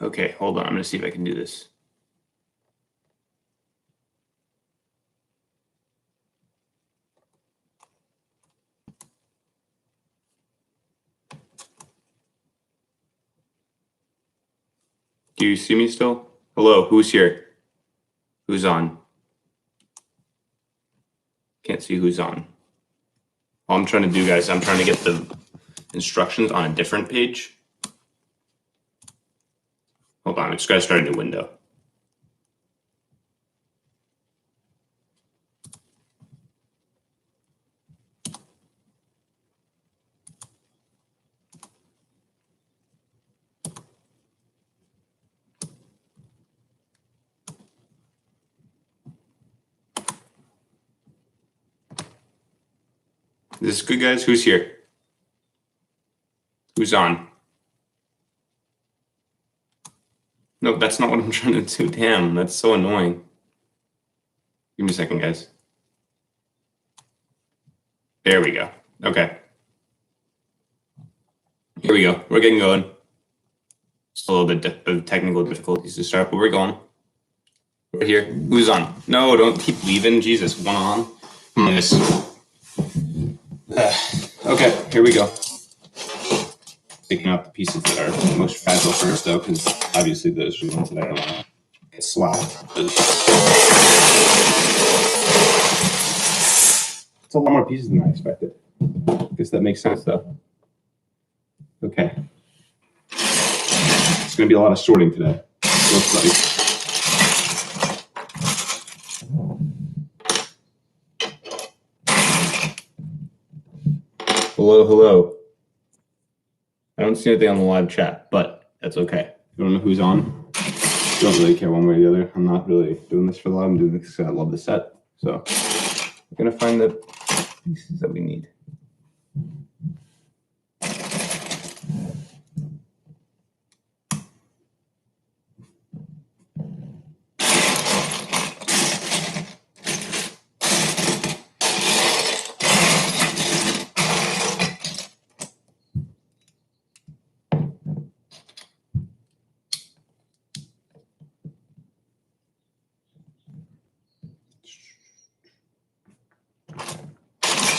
Okay, hold on. I'm going to see if I can do this. Do you see me still? Hello, who's here? Who's on? Can't see who's on. All I'm trying to do, guys, I'm trying to get the instructions on a different page. Hold on, I just got to start a new window. Is this good, guys? Who's here? Who's on? No, that's not what I'm trying to do. Damn, that's so annoying. Give me a second, guys. There we go. Okay. Here we go. We're getting going. Just a little bit of technical difficulties to start, but we're going. We're here. Who's on? No, don't keep leaving. Jesus, one on. Come on, guys. Okay, here we go. Picking out the pieces that are most fragile first, though, because obviously those are the ones that I don't want to get slapped. It's a lot more pieces than I expected. I guess that makes sense, though. Okay. It's going to be a lot of sorting today. Looks like. Hello, hello. I don't see anything on the live chat, but that's okay. You don't know who's on. I don't really care one way or the other. I'm not really doing this for the live. I'm doing this because I love the set. So we're going to find the pieces that we need.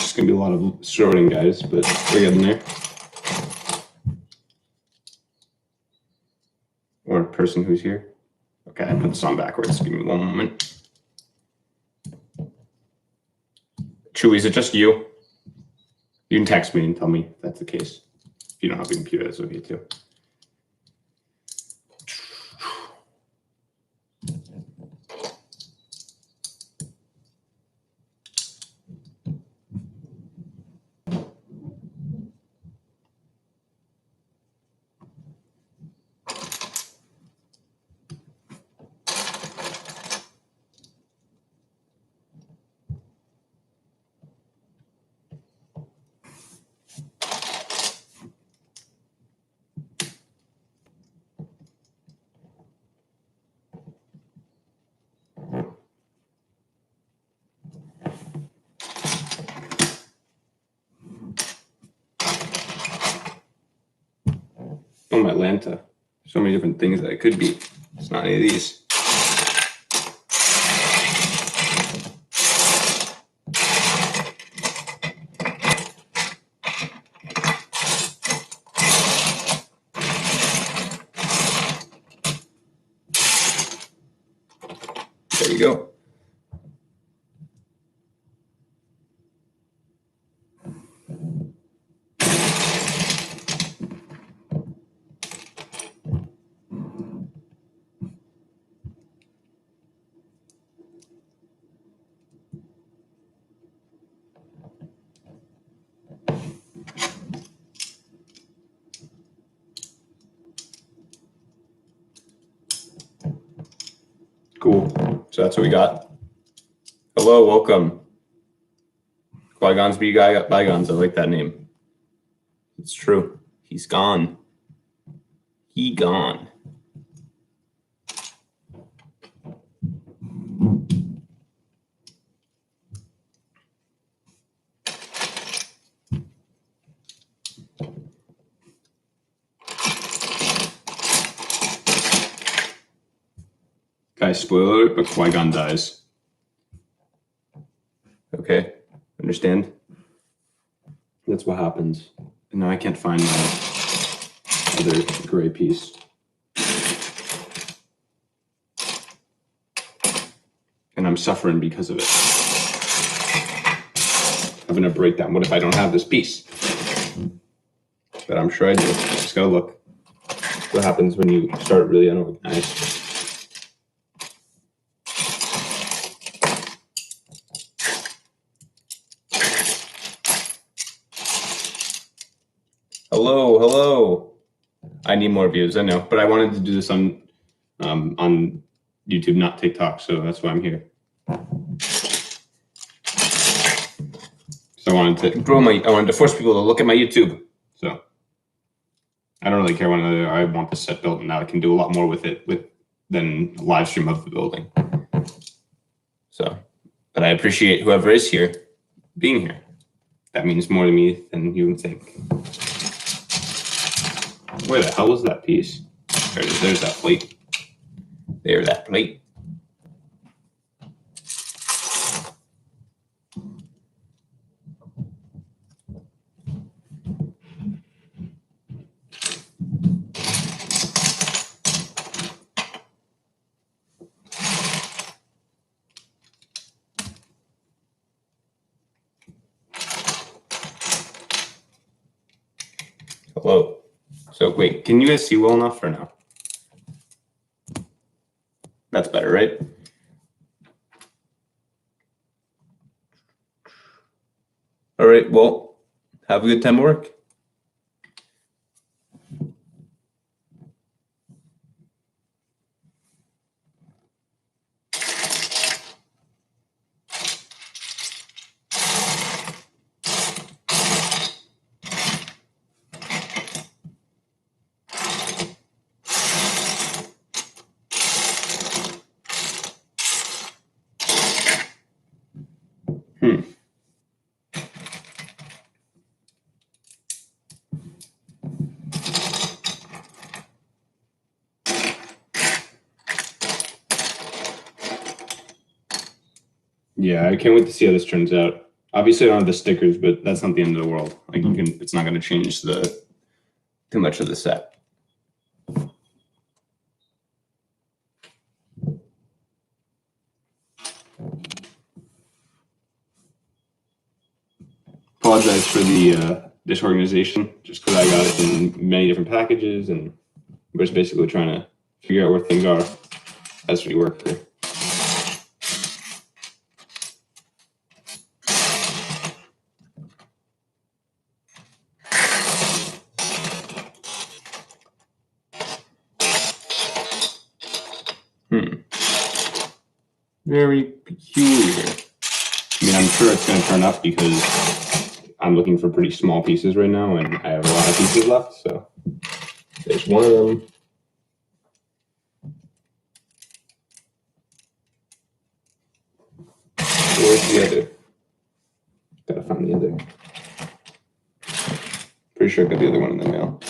It's going to be a lot of sorting, guys, but we're getting there. Or a person who's here. Okay, I put this on backwards. Give me one moment. Chewy, is it just you? You can text me and tell me if that's the case. If you don't have a computer, that's okay too. Oh, my Lanta. So many different things that it could be. It's not any of these. There you go. Cool. So that's what we got. Hello, welcome. Bygones be bygones. I like that name. It's true. He's gone. He gone. Guys, spoiler alert, but Qui-Gon dies. Okay, understand? That's what happens. And now I can't find my other gray piece. And I'm suffering because of it. Having a breakdown. What if I don't have this piece? But I'm sure I do. Just gotta look. What happens when you start really unorganized? Hello. I need more views, I know, but I wanted to do this on YouTube, not TikTok, so that's why I'm here. So I wanted to force people to look at my YouTube. So I don't really care whether I want the set built, and now I can do a lot more with it than a live stream of the building. So, but I appreciate whoever is here being here. That means more to me than you would think. Where the hell was that piece? There it is. There's that plate. There's that plate. Hello. So wait, can you guys see well enough or no? That's better, right? All right, well, have a good time at work. Yeah, I can't wait to see how this turns out. Obviously, I don't have the stickers, but that's not the end of the world. Like it's not going to change too much of the set. Apologize for the disorganization, just because I got it in many different packages, and we're just basically trying to figure out where things are as we work here. Very peculiar. I mean, I'm sure it's going to turn up because I'm looking for pretty small pieces right now, and I have a lot of pieces left, so there's one of them. Where's the other? Gotta find the other. Pretty sure I got the other one in the mail.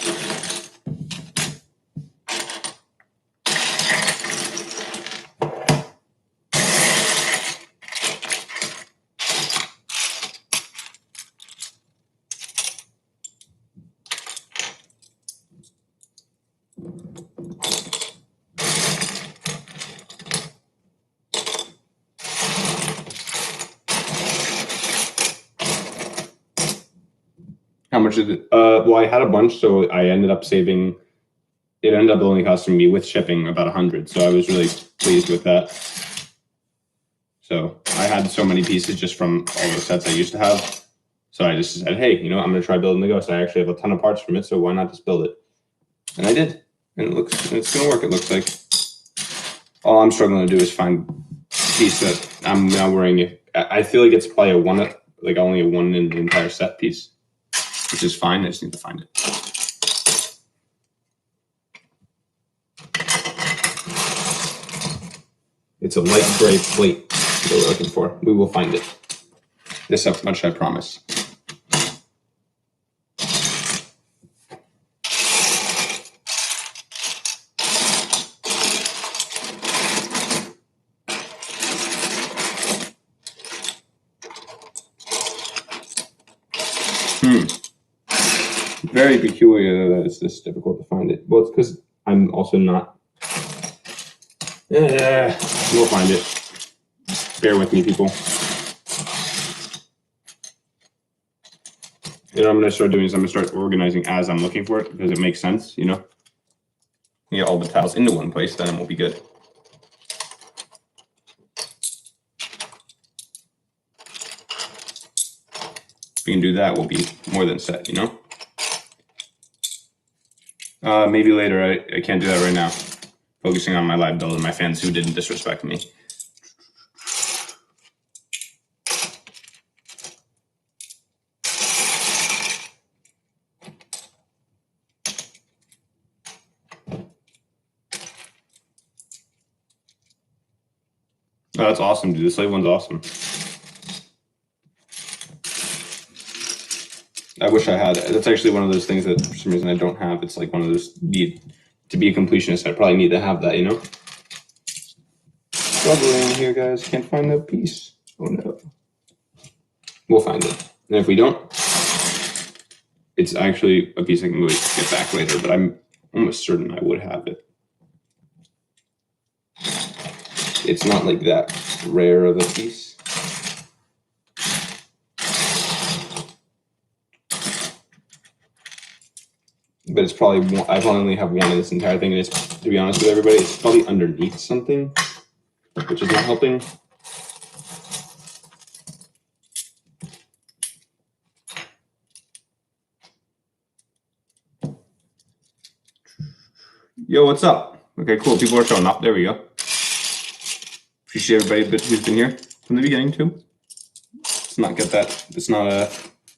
How much is it? Well, I had a bunch, so I ended up saving. It ended up only costing me with shipping about 100, so I was really pleased with that. So I had so many pieces just from all the sets I used to have. So I just said, hey, I'm going to try building the Ghost. I actually have a ton of parts from it, so why not just build it? And I did, and it's going to work. It looks like. All I'm struggling to do is find a piece that I'm now wearing. I feel like it's probably only a one in the entire set piece, which is fine. I just need to find it. It's a light gray plate that we're looking for. We will find it. This much I promise. Very peculiar that it's this difficult to find it. Well, it's because I'm also not. We'll find it. Bear with me, people. You know, what I'm gonna start doing is I'm gonna start organizing as I'm looking for it because it makes sense. You know, get all the tiles into one place, then we'll be good. If we can do that, we'll be more than set. You know. Maybe later. I can't do that right now. Focusing on my live build and my fans who didn't disrespect me. Oh, that's awesome, dude. The slave one's awesome. I wish I had it. That's actually one of those things that for some reason I don't have. It's like one of those to be a completionist, I probably need to have that, you know? Struggling here, guys. Can't find the piece. Oh no. We'll find it. And if we don't, it's actually a piece I can really get back later, but I'm almost certain I would have it. It's not like that rare of a piece. But it's probably, I only have one of this entire thing, and it's, to be honest with everybody, it's probably underneath something, which is not helping. Yo, what's up? Okay, cool. People are showing up. There we go. Appreciate everybody who's been here from the beginning too. Let's not get that. Let's not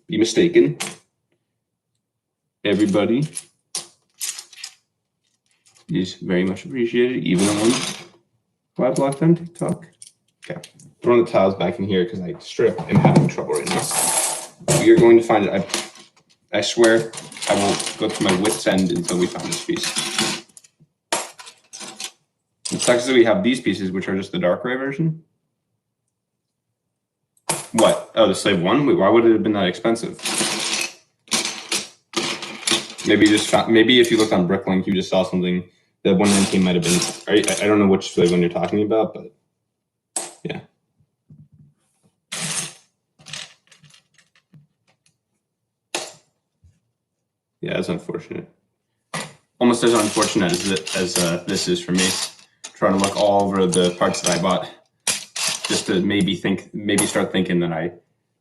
be mistaken. Everybody is very much appreciated, even the ones who I blocked on TikTok. Okay, throwing the tiles back in here because I straight up am having trouble right now. We are going to find it. I swear I won't go to my wit's end until we find this piece. It sucks that we have these pieces, which are just the dark gray version. What? Oh, the slave one? Wait, why would it have been that expensive? Maybe you just found, maybe if you looked on Bricklink, you just saw something that 119 might have been. I don't know which slave one you're talking about, but yeah. Yeah, that's unfortunate. Almost as unfortunate as this is for me. Trying to look all over the parts that I bought, just to maybe start thinking that I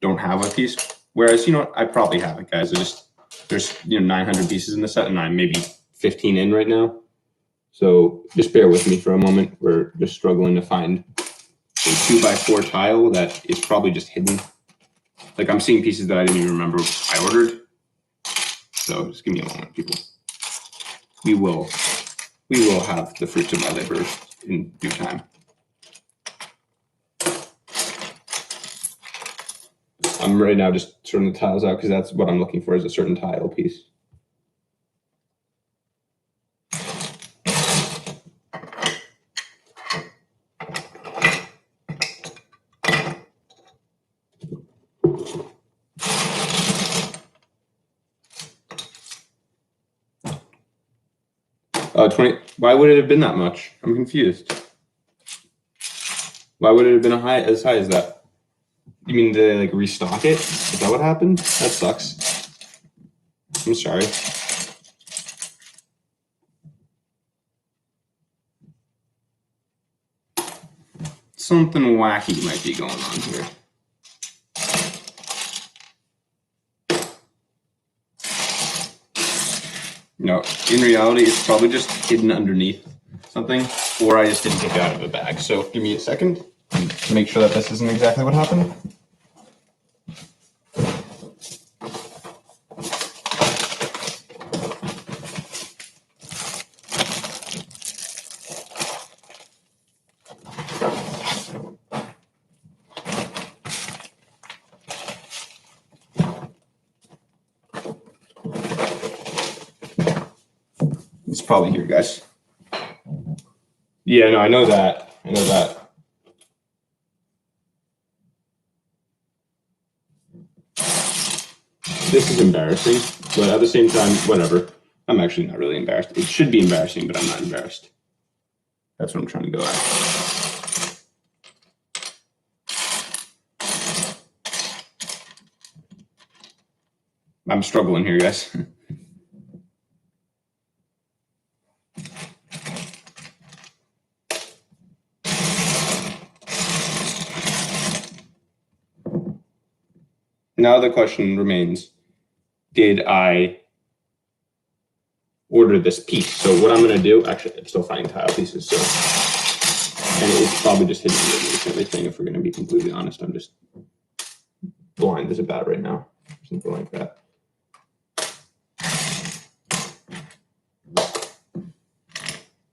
don't have a piece. Whereas, you know, I probably have it, guys. There's 900 pieces in the set, and I'm maybe 15 in right now. So just bear with me for a moment. We're just struggling to find a 2x4 tile that is probably just hidden. Like I'm seeing pieces that I didn't even remember I ordered. So just give me a moment, people. We will have the fruits of my labor in due time. I'm right now just sorting the tiles out because that's what I'm looking for, is a certain tile piece. Why would it have been that much? I'm confused. Why would it have been as high as that? You mean they like restock it? Is that what happened? That sucks. I'm sorry. Something wacky might be going on here. No, in reality, it's probably just hidden underneath something, or I just didn't take it out of a bag. So give me a second to make sure that this isn't exactly what happened. It's probably here, guys. Yeah, no, I know that. I know that. this is embarrassing, but at the same time, whatever. I'm actually not really embarrassed. It should be embarrassing, but I'm not embarrassed. That's what I'm trying to go at. I'm struggling here, guys. Now the question remains, did I order this piece? So what I'm going to do, actually, I'm still finding tile pieces, so, and it's probably just hidden underneath everything, if we're going to be completely honest. I'm just blind as a bat right now, something like that.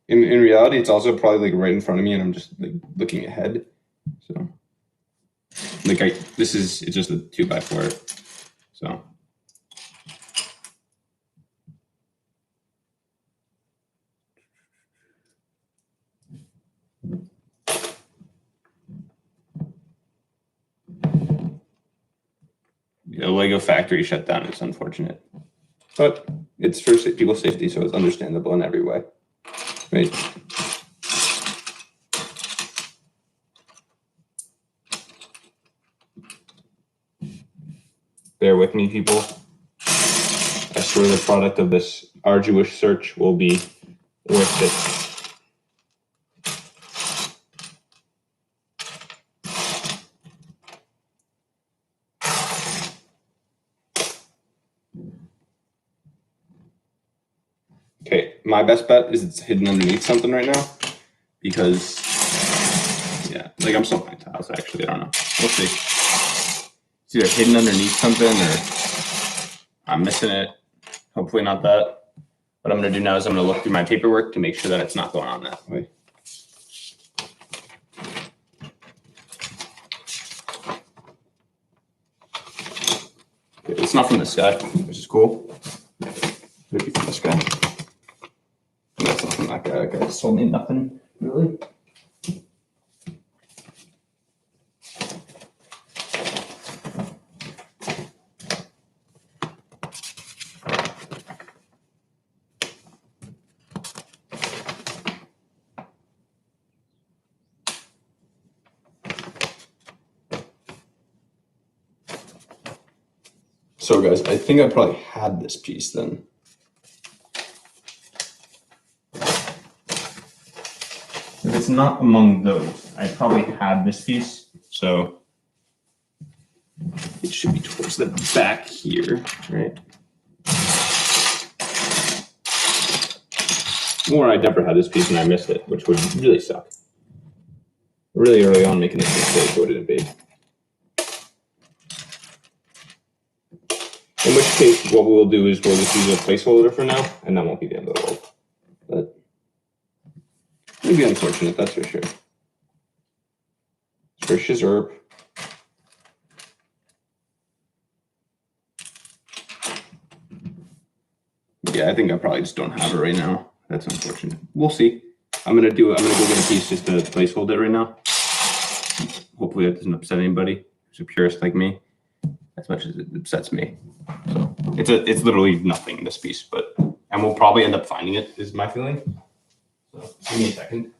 In reality, it's also probably like right in front of me, and I'm just like looking ahead. So, like it's just a 2x4. So. The Lego factory shut down. It's unfortunate, but it's for people's safety, so it's understandable in every way, right? Bear with me, people. I swear the product of this arduous search will be worth it. Okay, my best bet is it's hidden underneath something right now, because, yeah, like I'm still finding tiles, actually, I don't know. We'll see. It's either hidden underneath something or I'm missing it. Hopefully not that. What I'm going to do now is I'm going to look through my paperwork to make sure that it's not going on that way. Okay, it's not from this guy, which is cool. Maybe from this guy. That's not from that guy. That guy told me nothing, really. So guys, I think I probably had this piece then. If it's not among those, I probably had this piece. So it should be towards the back here, right? Or I never had this piece and I missed it, which would really suck. Really early on making this mistake, would it be? In which case, what we'll do is we'll just use a placeholder for now, and that won't be the end of the world. But it'll be unfortunate, that's for sure. For Shizurp. Yeah, I think I probably just don't have it right now. That's unfortunate. We'll see. I'm gonna go get a piece just to placeholder it right now. Hopefully that doesn't upset anybody who's a purist like me, as much as it upsets me. So it's literally nothing, this piece, and we'll probably end up finding it, is my feeling. So give me a second.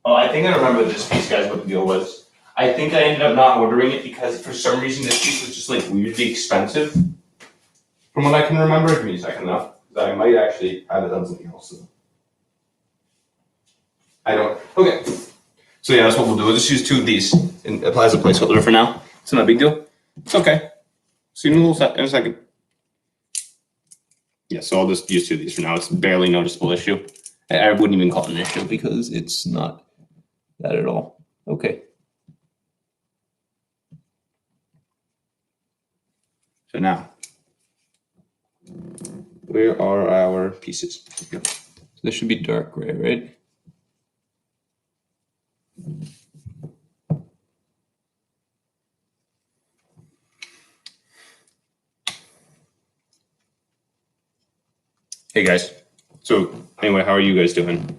Oh, I think I remember this piece, guys, what the deal was. I think I ended up not ordering it because for some reason this piece was just like weirdly expensive. From what I can remember, give me a second though, because I might actually have it on something else. So. I don't. Okay. So yeah, that's what we'll do. We'll just use 2 of these and apply as a placeholder for now. It's not a big deal. It's okay. See you in a second. Yeah, so I'll just use 2 of these for now. It's a barely noticeable issue. I wouldn't even call it an issue because it's not that at all. Okay. So now, where are our pieces? So this should be dark gray, right? Hey guys. So anyway, how are you guys doing?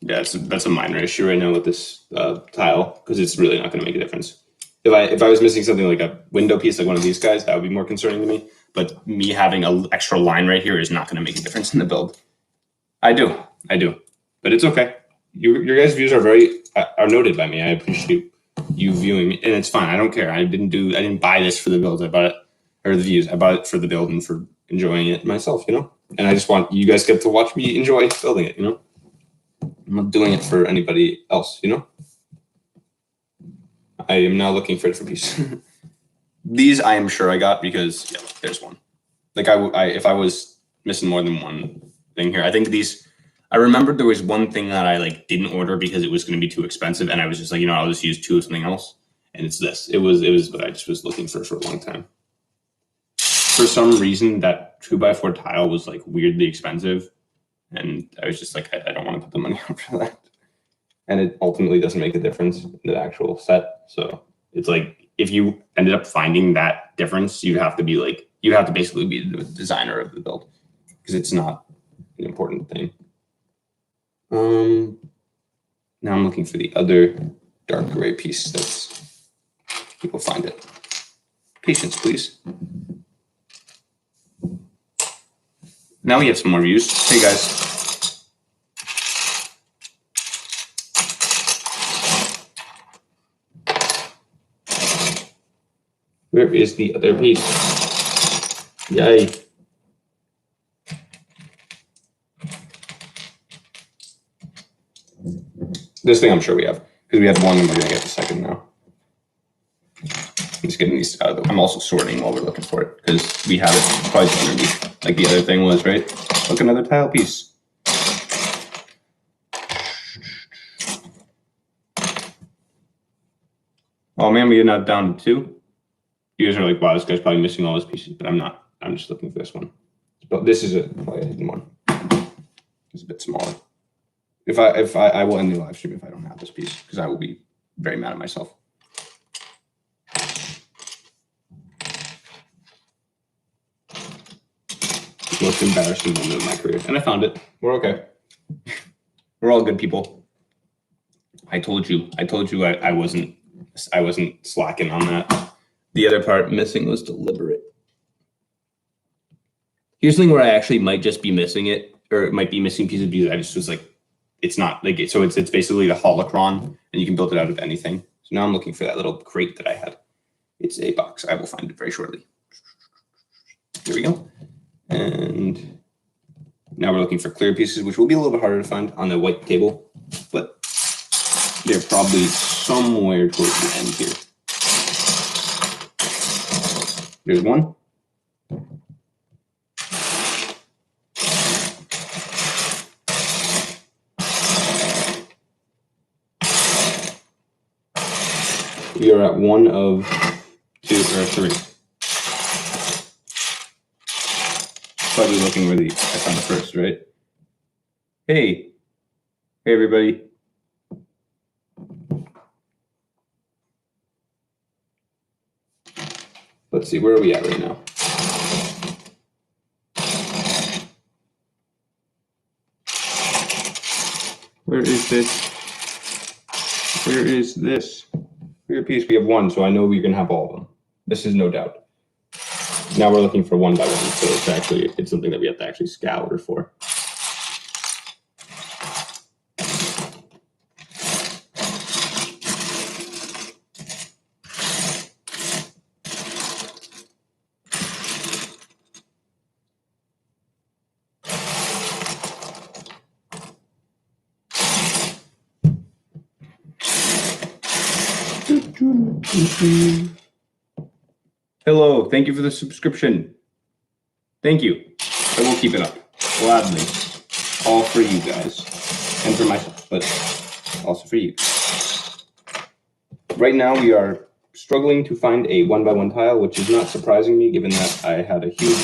Yeah, that's a minor issue right now with this tile because it's really not going to make a difference. If I was missing something like a window piece like one of these guys, that would be more concerning to me. But me having an extra line right here is not going to make a difference in the build. I do, but it's okay. Your guys' views are noted by me. I appreciate you viewing me, and it's fine. I don't care. I didn't buy this for the build. I bought it or the views. I bought it for the build and for enjoying it myself. And I just want you guys get to watch me enjoy building it. I'm not doing it for anybody else, I am now looking for different pieces. These I am sure I got because look, there's one. Like if I was missing more than one thing here, I think these. I remembered there was one thing that I didn't order because it was going to be too expensive, and I was just like, I'll just use 2 of something else, and it's this. It was what I just was looking for a long time. For some reason, that 2x4 tile was weirdly expensive. And I was just like, I don't want to put the money up for that. And it ultimately doesn't make a difference in the actual set. So it's if you ended up finding that difference, you'd have to basically be the designer of the build because it's not an important thing. Now I'm looking for the other dark gray piece that's people find it. Patience, please. Now we have some more views. Hey guys. Where is the other piece? Yay. This thing I'm sure we have, because we have one and we're going to get the second now. I'm just getting these out of the way. I'm also sorting while we're looking for it, because we have it probably underneath, like the other thing was, right? Look, another tile piece. Oh man, we are now down to 2. You guys are like, wow, this guy's probably missing all his pieces, but I'm not. I'm just looking for this one. But this is probably a hidden one. It's a bit smaller. If I will end the live stream if I don't have this piece, because I will be very mad at myself. Most embarrassing moment of my career, and I found it. We're okay. We're all good people. I told you I wasn't slacking on that. The other part missing was deliberate. Here's the thing where I actually might just be missing it, or it might be missing pieces because I just was like, it's not like it. So it's basically the holocron, and you can build it out of anything. So now I'm looking for that little crate that I had. It's a box. I will find it very shortly. Here we go. And now we're looking for clear pieces, which will be a little bit harder to find on the white table, but they're probably somewhere towards the end here. There's one. We are at 1 of 2 or 3. Probably looking where I found the first, right? Hey everybody. Let's see, where are we at right now? Where is this? Where is this? Clear piece, we have 1, so I know we're gonna have all of them. This is no doubt. Now we're looking for 1 by 1, so it's something that we have to actually scour for. Hello, thank you for the subscription. Thank you. I will keep it up gladly. All for you guys and for myself, but also for you. Right now we are struggling to find a 1x1 tile, which is not surprising me given that I had a huge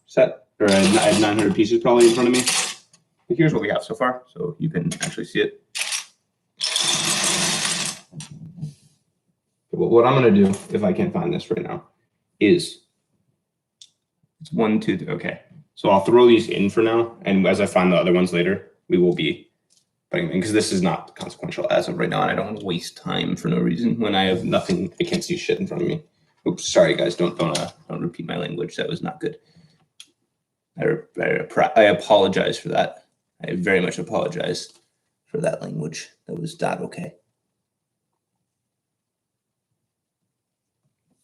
set, or I had 900 pieces probably in front of me. But here's what we got so far, so you can actually see it. What I'm going to do, if I can't find this right now, is it's 1, 2, 3. Okay. So I'll throw these in for now. And as I find the other ones later, we will be putting them in because this is not consequential as of right now. And I don't want to waste time for no reason when I have nothing. I can't see shit in front of me. Oops. Sorry, guys. Don't repeat my language. That was not good. I apologize for that. I very much apologize for that language. That was not okay.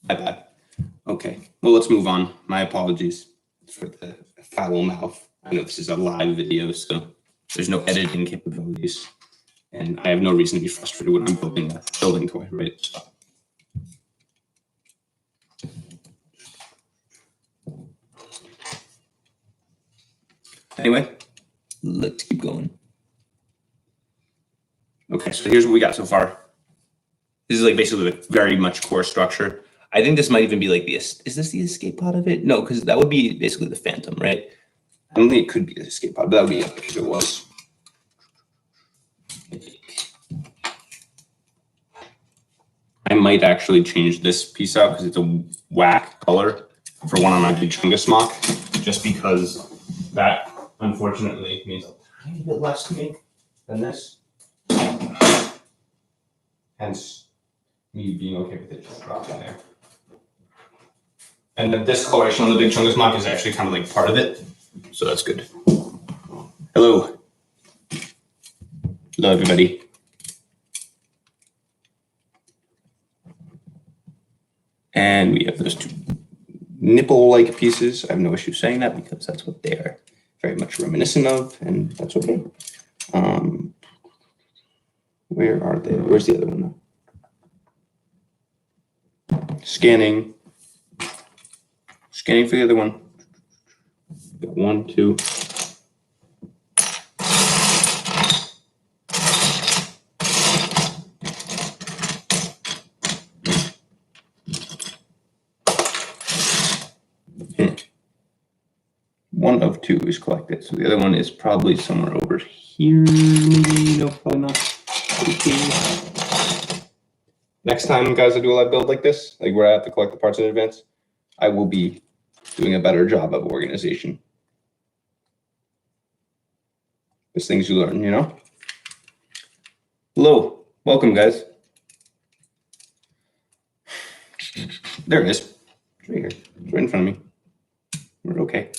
My bad. Okay, well, let's move on. My apologies for the foul mouth. I know this is a live video, so there's no editing capabilities. And I have no reason to be frustrated when I'm building a building toy, right? So. Anyway, let's keep going. Okay, so here's what we got so far. This is like basically the very much core structure. I think this might even be like is this the escape pod of it? No, because that would be basically the Phantom, right? I don't think it could be the escape pod, but that would be epic if it was. I might actually change this piece out because it's a whack color for one on my Big Chungus mock, just because that unfortunately means a tiny bit less to me than this. Hence me being okay with it just dropping there. And the discoloration on the Big Chungus mock is actually kind of like part of it. So that's good. Hello. Hello, everybody. And we have those two nipple-like pieces. I have no issue saying that because that's what they're very much reminiscent of, and that's okay. Where are they? Where's the other one, though? Scanning. Scanning for the other one. Got 1, 2. One of 2 is collected, so the other one is probably somewhere over here. Maybe no, probably not. Okay. Next time, guys, I do a live build like this, like where I have to collect the parts in advance, I will be doing a better job of organization. There's things you learn, you know? Hello, welcome, guys. There it is. It's right here. It's right in front of me. We're okay.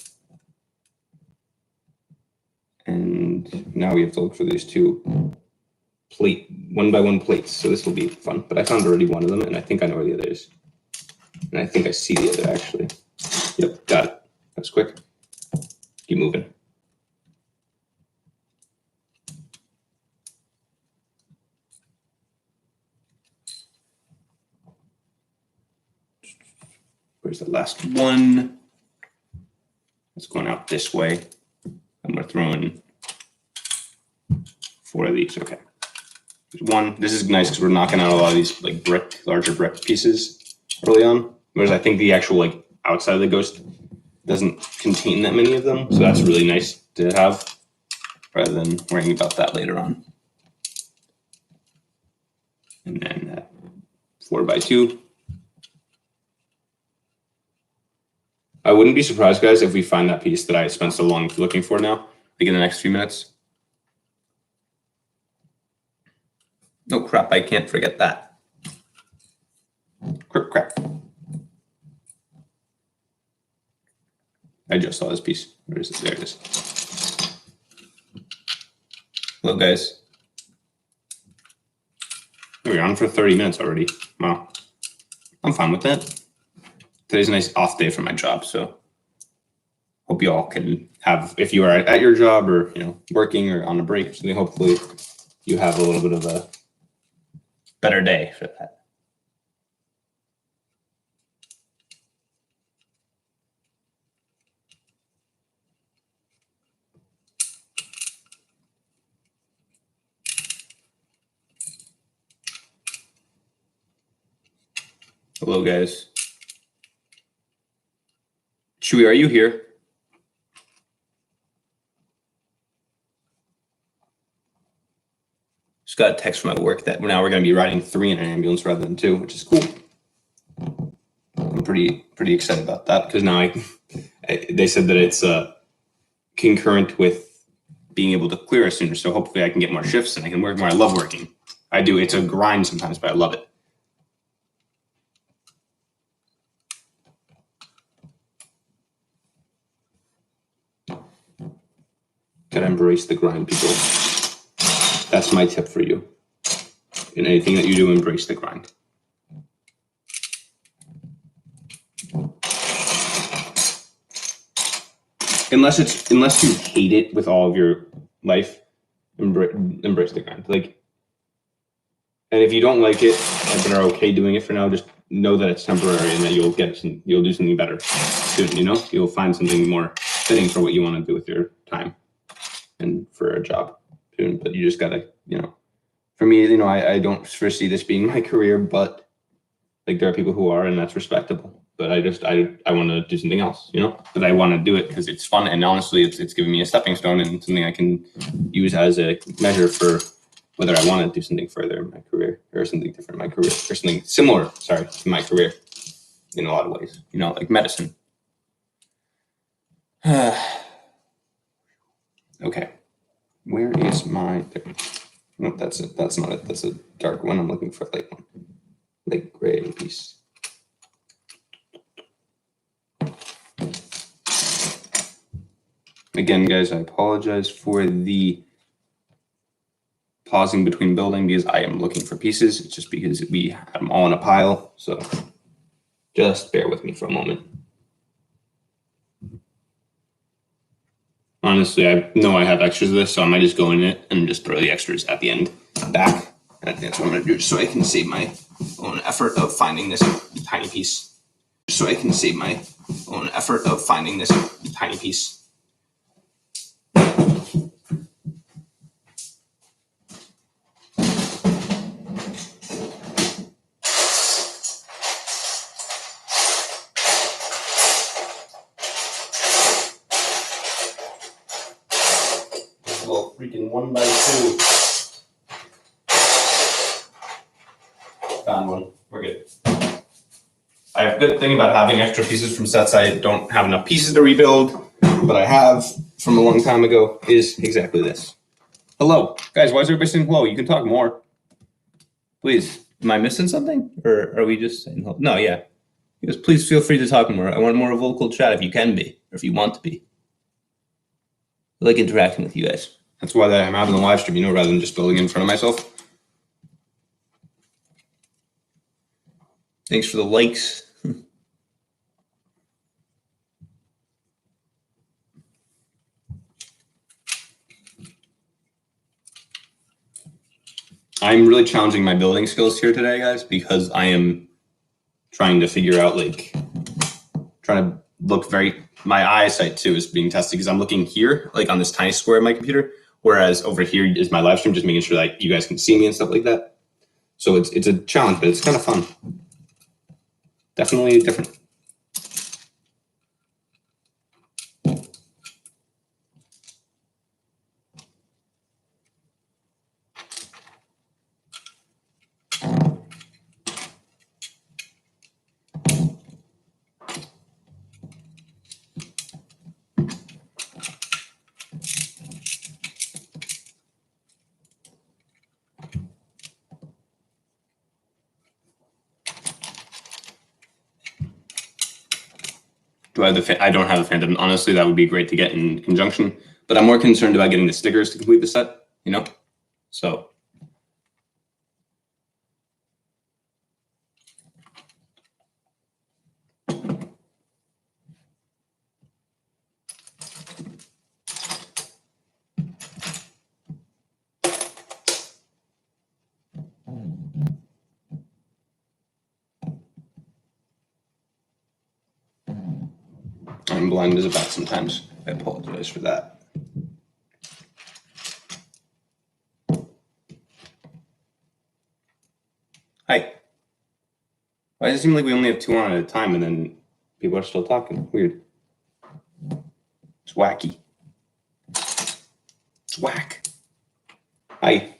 And now we have to look for these 2 1x1 plates. So this will be fun. But I found already one of them, and I think I know where the other is. And I think I see the other, actually. Yep, got it. That's quick. Keep moving. Where's the last one? It's going out this way. And we're throwing 4 of these. Okay. There's 1. This is nice because we're knocking out a lot of these like larger brick pieces early on. Whereas I think the actual like outside of the ghost doesn't contain that many of them. So that's really nice to have rather than worrying about that later on. And then 4x2. I wouldn't be surprised, guys, if we find that piece that I spent so long looking for now, like in the next few minutes. Oh, crap, I can't forget that. Crap. I just saw this piece. Where is it? There it is. Hello, guys. We're on for 30 minutes already. Wow. I'm fine with that. Today's a nice off day for my job, so hope you all can have, if you are at your job or working or on a break or something, hopefully you have a little bit of a better day for that. Hello, guys. Chewy, are you here? Just got a text from my work that now we're going to be riding 3 in an ambulance rather than 2, which is cool. I'm pretty excited about that because now they said that it's concurrent with being able to clear us sooner. So hopefully I can get more shifts and I can work more. I love working. I do. It's a grind sometimes, but I love it. Gotta embrace the grind, people. That's my tip for you. In anything that you do, embrace the grind. Unless you hate it with all of your life, embrace the grind. Like, and if you don't like it and are okay doing it for now, just know that it's temporary and that you'll do something better soon. You know, you'll find something more fitting for what you want to do with your time and for a job soon. But you just gotta, for me, I don't foresee this being my career, but like there are people who are, and that's respectable. But I want to do something else, but I want to do it because it's fun. And honestly, it's giving me a stepping stone and something I can use as a measure for whether I want to do something further in my career or something different in my career or something similar, to my career in a lot of ways, like medicine. Okay. Where is my, nope, that's it. That's not it. That's a dark one. I'm looking for a light one. Light gray piece. Again, guys, I apologize for the pausing between building because I am looking for pieces. It's just because we have them all in a pile. So just bear with me for a moment. Honestly, I know I have extras of this, so I might just go in it and just throw the extras at the end back. And I think that's what I'm going to do so I can save my own effort of finding this tiny piece. So I can save my own effort of finding this tiny piece. Well, freaking 1 by 2. Found one. We're good. I have a good thing about having extra pieces from sets I don't have enough pieces to rebuild, but I have from a long time ago is exactly this. Hello. Guys, why is everybody saying hello? You can talk more. Please. Am I missing something? Or are we just saying hello? No, yeah. Because please feel free to talk more. I want more vocal chat if you can be, or if you want to be. I like interacting with you guys. That's why I'm having the live stream, rather than just building in front of myself. Thanks for the likes. I'm really challenging my building skills here today, guys, because I am trying to figure out, trying to look my eyesight too is being tested because I'm looking here, on this tiny square of my computer, whereas over here is my live stream, just making sure that you guys can see me and stuff like that. So it's a challenge, but it's kind of fun. Definitely different. I don't have a Phantom. Honestly, that would be great to get in conjunction, but I'm more concerned about getting the stickers to complete the set, So. I'm blind as a bat sometimes. I apologize for that. Hi. Why does it seem like we only have 2 on at a time and then people are still talking? Weird. It's wacky. It's whack. Hi.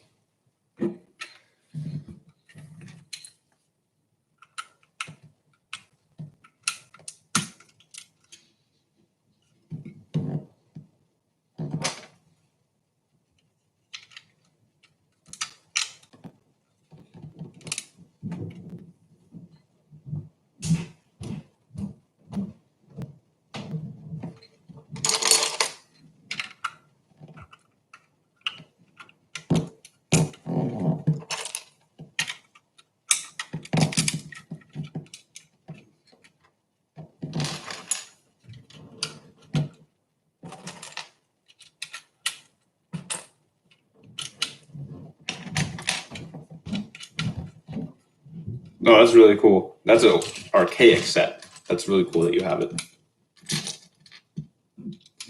Oh, that's really cool. That's an archaic set. That's really cool that you have it.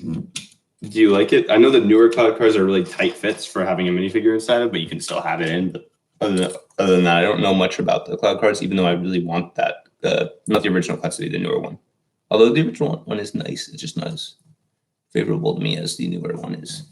Do you like it? I know the newer Cloud cars are really tight fits for having a minifigure inside of, but you can still have it in. But other than that, I don't know much about the Cloud cars, even though I really want that. Not the original Cloud City, the newer one. Although the original one is nice, it's just not as favorable to me as the newer one is.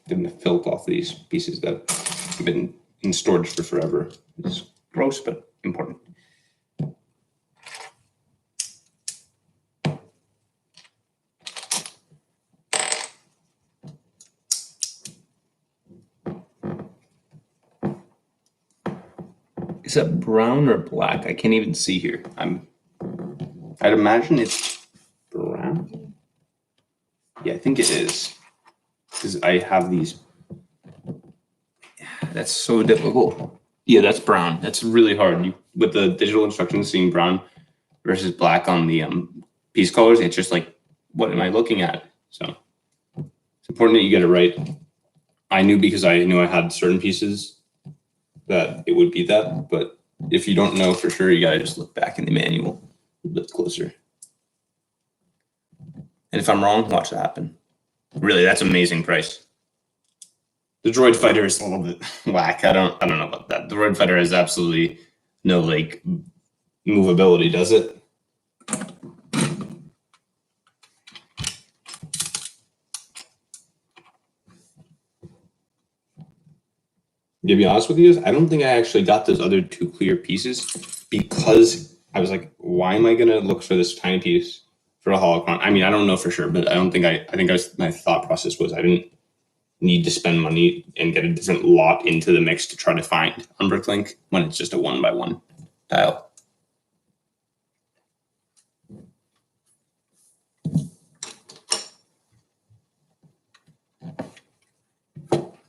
Getting the filth off these pieces that have been in storage for forever. It's gross, but important. Is that brown or black? I can't even see here. I'd imagine it's brown. Yeah, I think it is. Because I have these. That's so difficult. Yeah, that's brown. That's really hard. With the digital instructions, seeing brown versus black on the piece colors, it's just like, what am I looking at? So it's important that you get it right. I knew because I knew I had certain pieces that it would be that, but if you don't know for sure, you gotta just look back in the manual a bit closer. And if I'm wrong, watch that happen. Really, that's amazing price. The Droid Fighter is a little bit whack. I don't know about that. The Droid Fighter has absolutely no like movability, does it? To be honest with you, I don't think I actually got those other 2 clear pieces because I was like, why am I gonna look for this tiny piece for a holocron? I mean, I don't know for sure, but I don't think I think my thought process was I didn't need to spend money and get a different lot into the mix to try to find Umbriclink when it's just a 1x1 tile.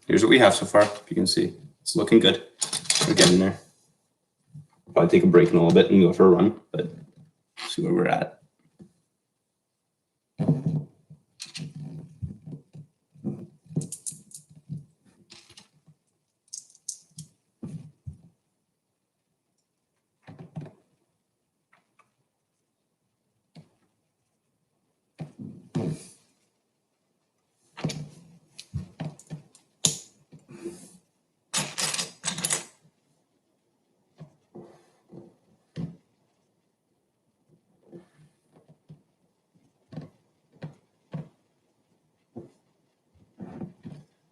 Here's what we have so far. If you can see, it's looking good. We're getting there. Probably take a break in a little bit and go for a run, but see where we're at.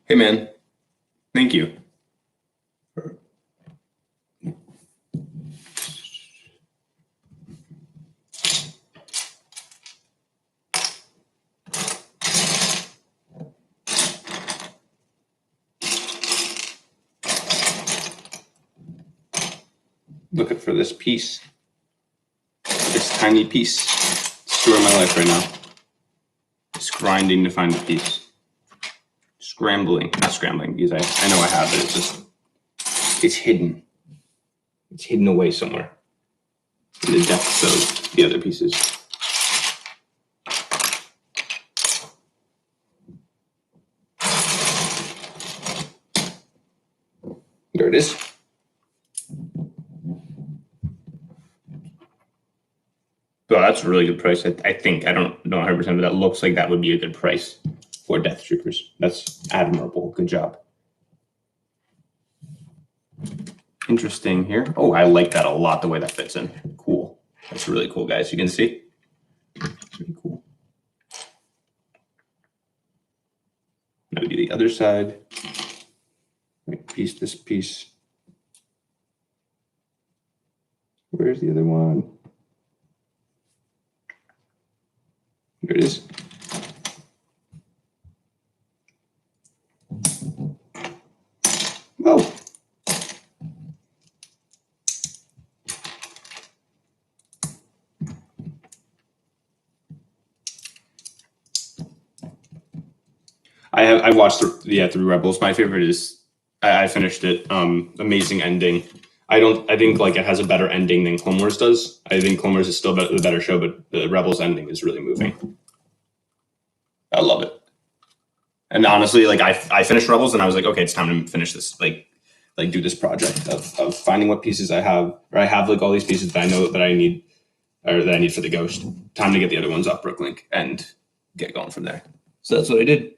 Hey, man. Thank you. Looking for this piece. This tiny piece. Story of my life right now. Just grinding to find a piece. Scrambling, not scrambling, because I know I have it. It's just, it's hidden. It's hidden away somewhere in the depths of the other pieces. There it is. Well, that's a really good price. I think, I don't know 100%, but that looks like that would be a good price for Death Troopers. That's admirable. Good job. Interesting here. Oh, I like that a lot, the way that fits in. Cool. That's really cool, guys. You can see. Pretty cool. Now we do the other side. Piece this piece. Where's the other one? Here it is. Oh. I watched the three Rebels. My favorite is I finished it. Amazing ending. I think like it has a better ending than Clone Wars does. I think Clone Wars is still the better show, but the Rebels ending is really moving. I love it. And honestly, like I finished Rebels and I was like, okay, it's time to finish this. Like do this project of finding what pieces I have, or I have like all these pieces that I know that I need, or that I need for the Ghost. Time to get the other ones off Brooklink and get going from there. So that's what I did.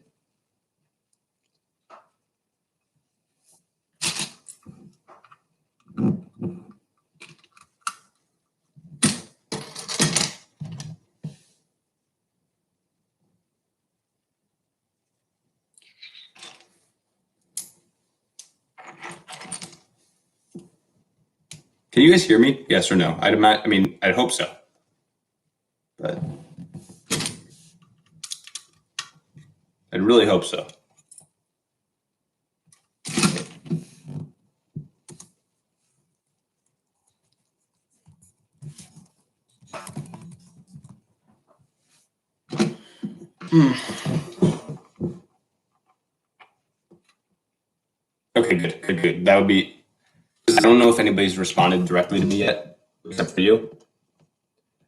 Can you guys hear me? Yes or no? I mean, I'd hope so. But I'd really hope so. Okay, good. That would be. I don't know if anybody's responded directly to me yet, except for you.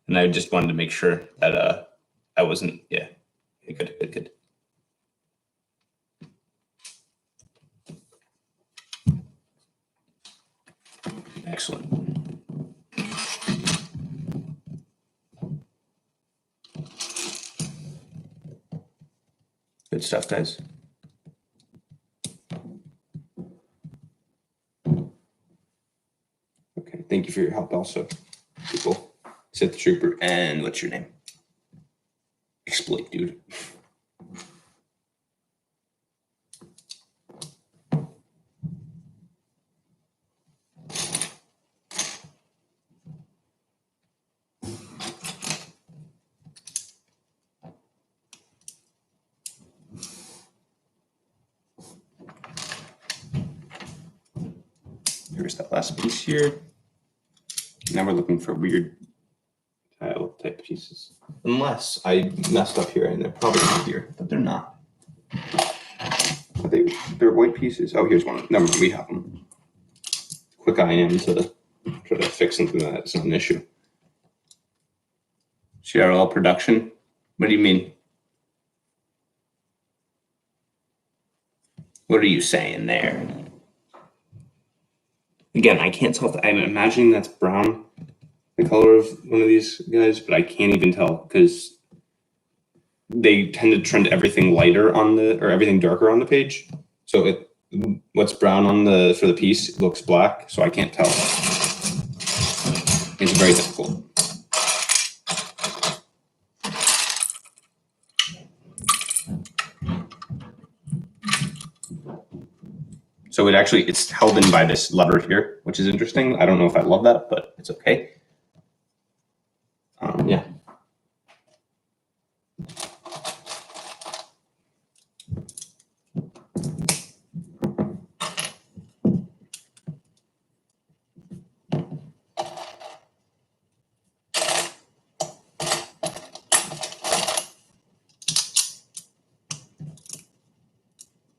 And I just wanted to make sure that I wasn't. Yeah. Okay, good. Excellent. Good stuff, guys. Okay, thank you for your help also, people. Sith Trooper, and what's your name? Exploit, dude. Here's that last piece here. Now we're looking for weird tile type pieces. Unless I messed up here, and they're probably here, but they're not. They're white pieces. Oh, here's one. Never mind, we have them. Quick I am to try to fix something that's not an issue. CRL production? What do you mean? What are you saying there? Again, I can't tell. I'm imagining that's brown, the color of one of these guys, but I can't even tell because they tend to trend everything lighter on or everything darker on the page. So what's brown on for the piece looks black, so I can't tell. It's very difficult. So it's held in by this lever here, which is interesting. I don't know if I love that, but it's okay. Yeah.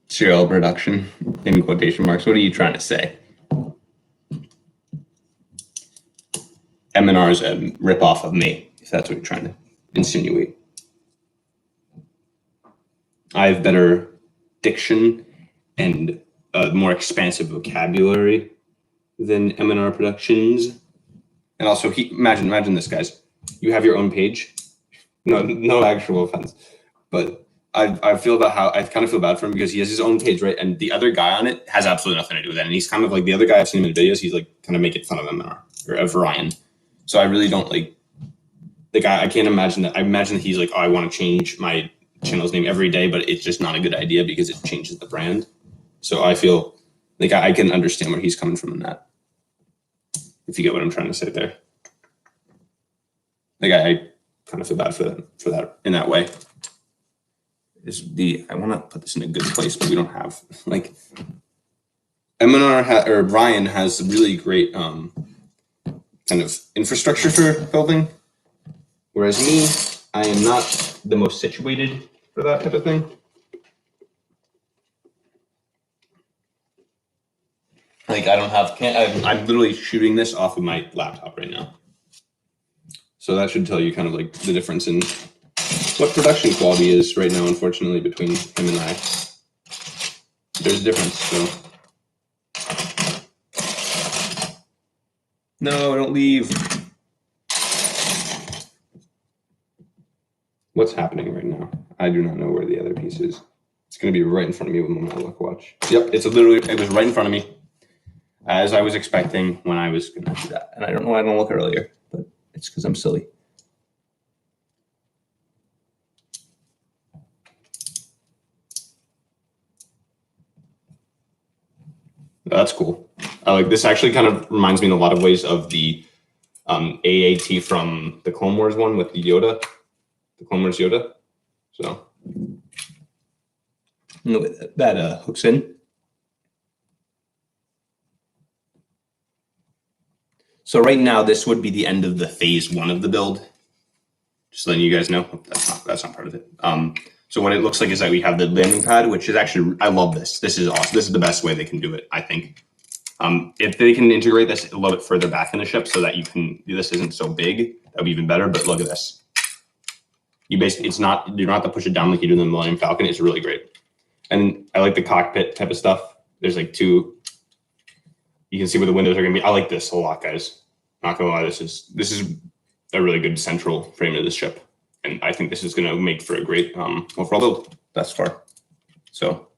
Serial production in quotation marks. What are you trying to say? M&R is a ripoff of me, if that's what you're trying to insinuate. I have better diction and a more expansive vocabulary than M&R Productions. And also, imagine this, guys. You have your own page. No actual offense, but I feel about how I kind of feel bad for him because he has his own page, right? And the other guy on it has absolutely nothing to do with it. And he's kind of like the other guy I've seen him in videos. He's like kind of making fun of M&R or of Ryan. So I really don't like the guy. I can't imagine that. I imagine that he's like, oh, I want to change my channel's name every day, but it's just not a good idea because it changes the brand. So I feel like I can understand where he's coming from in that. If you get what I'm trying to say there. Like I kind of feel bad for that in that way. I want to put this in a good place, but we don't have like M&R or Ryan has really great kind of infrastructure for building, whereas me, I am not the most situated for that type of thing. Like I don't have, I'm literally shooting this off of my laptop right now. So that should tell you kind of like the difference in what production quality is right now, unfortunately, between him and I. There's a difference, so. No, don't leave. What's happening right now? I do not know where the other piece is. It's going to be right in front of me with my luck watch. Yep, it was right in front of me, as I was expecting when I was going to do that. And I don't know why I don't look earlier, but it's because I'm silly. That's cool. I like this. Actually, kind of reminds me in a lot of ways of the AAT from the Clone Wars one with the Yoda, the Clone Wars Yoda. So that hooks in. So right now, this would be the end of the phase 1 of the build. Just letting you guys know that's not part of it. So what it looks like is that we have the landing pad, which is actually, I love this. This is awesome. This is the best way they can do it, I think. If they can integrate this a little bit further back in the ship so that this isn't so big, that would be even better. But look at this. You basically, you don't have to push it down like you do in the Millennium Falcon. It's really great. And I like the cockpit type of stuff. There's like you can see where the windows are going to be. I like this a lot, guys. Not going to lie, this is a really good central frame of this ship. And I think this is going to make for a great overall build thus far. So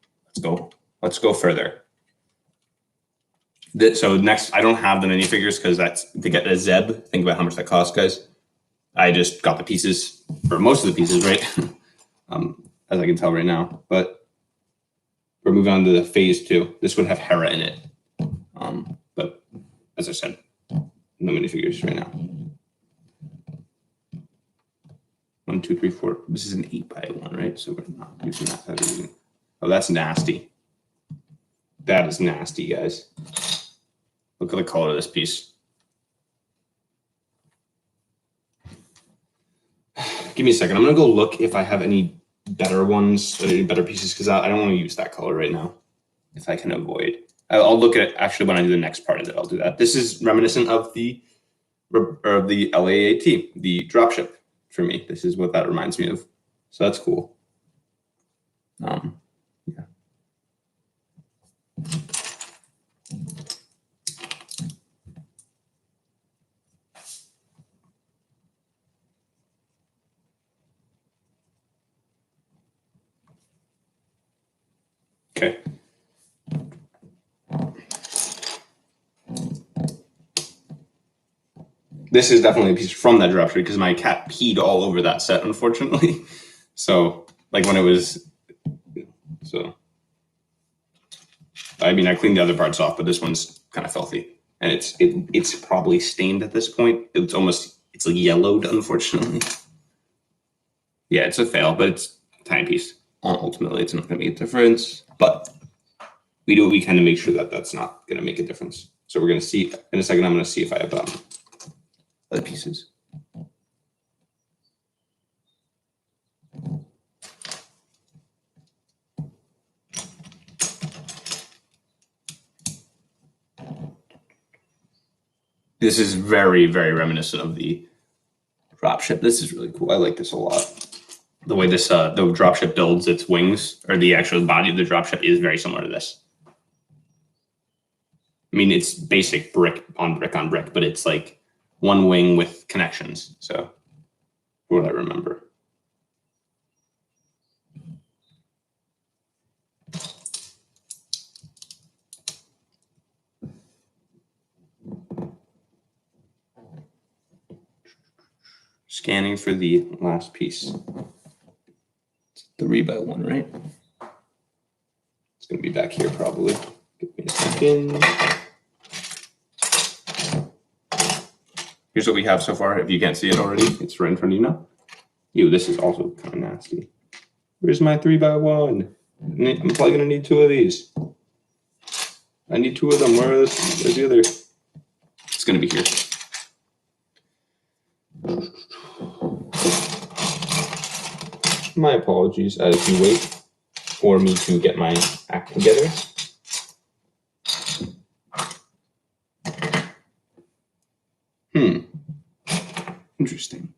let's go further. So next, I don't have the minifigures because that's to get a Zeb. Think about how much that costs, guys. I just got the pieces, or most of the pieces, right? As I can tell right now. But we're moving on to the phase 2. This would have Hera in it. But as I said, no minifigures right now. 1, 2, 3, 4. This is an 8x1, right? So we're not using that. Oh, that's nasty. That is nasty, guys. Look at the color of this piece. Give me a second. I'm going to go look if I have any better ones, any better pieces, because I don't want to use that color right now if I can avoid. I'll look at it actually when I do the next part of it. I'll do that. This is reminiscent of the LAAT, the dropship for me. This is what that reminds me of. So that's cool. Yeah. Okay. This is definitely a piece from that dropship because my cat peed all over that set, unfortunately. So, like when it was, so. I mean, I cleaned the other parts off, but this one's kind of filthy, and it's probably stained at this point. It's like yellowed, unfortunately. Yeah, it's a fail, but it's a tiny piece. Ultimately, it's not going to make a difference, but we do what we can to make sure that that's not going to make a difference. So we're going to see in a second. I'm going to see if I have other pieces. This is very, very reminiscent of the dropship. This is really cool. I like this a lot. The way this the dropship builds its wings, or the actual body of the dropship, is very similar to this. I mean, it's basic brick on brick on brick, but it's like one wing with connections. So what I remember. Scanning for the last piece. It's 3x1, right? It's going to be back here probably. Give me a second. Here's what we have so far. If you can't see it already, it's right in front of you now. Ew, this is also kind of nasty. Where's my 3x1? I'm probably going to need 2 of these. I need 2 of them. Where's the other? It's going to be here. My apologies as you wait for me to get my act together. Interesting.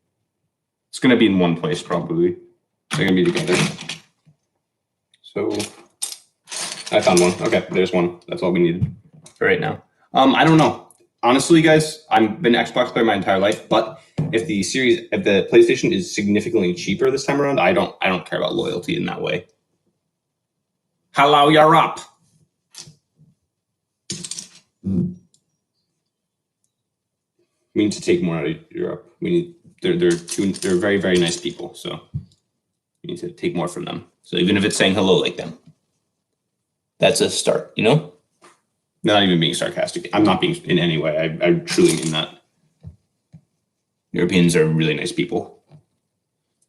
It's going to be in one place probably. They're going to be together. So I found one. Okay, there's one. That's all we needed for right now. I don't know. Honestly, guys, I've been an Xbox player my entire life, but if the PlayStation is significantly cheaper this time around, I don't care about loyalty in that way. Hello, you're up. We need to take more out of Europe. They're very, very nice people, so we need to take more from them. So even if it's saying hello like them, that's a start, you know? Not even being sarcastic. I'm not being in any way. I truly mean that. Europeans are really nice people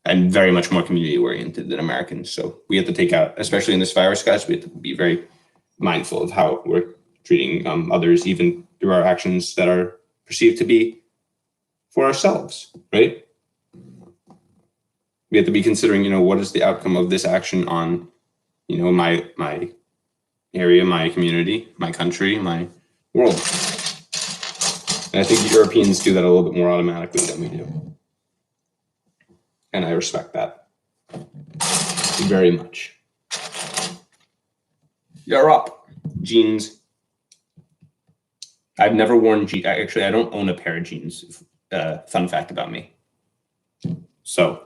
and very much more community oriented than Americans. So we have to take out, especially in this virus, guys, we have to be very mindful of how we're treating others, even through our actions that are perceived to be for ourselves, right? We have to be considering, what is the outcome of this action on, my area, my community, my country, my world. And I think Europeans do that a little bit more automatically than we do. And I respect that very much. You're up. Jeans. I've never worn jeans. Actually, I don't own a pair of jeans. Fun fact about me. So.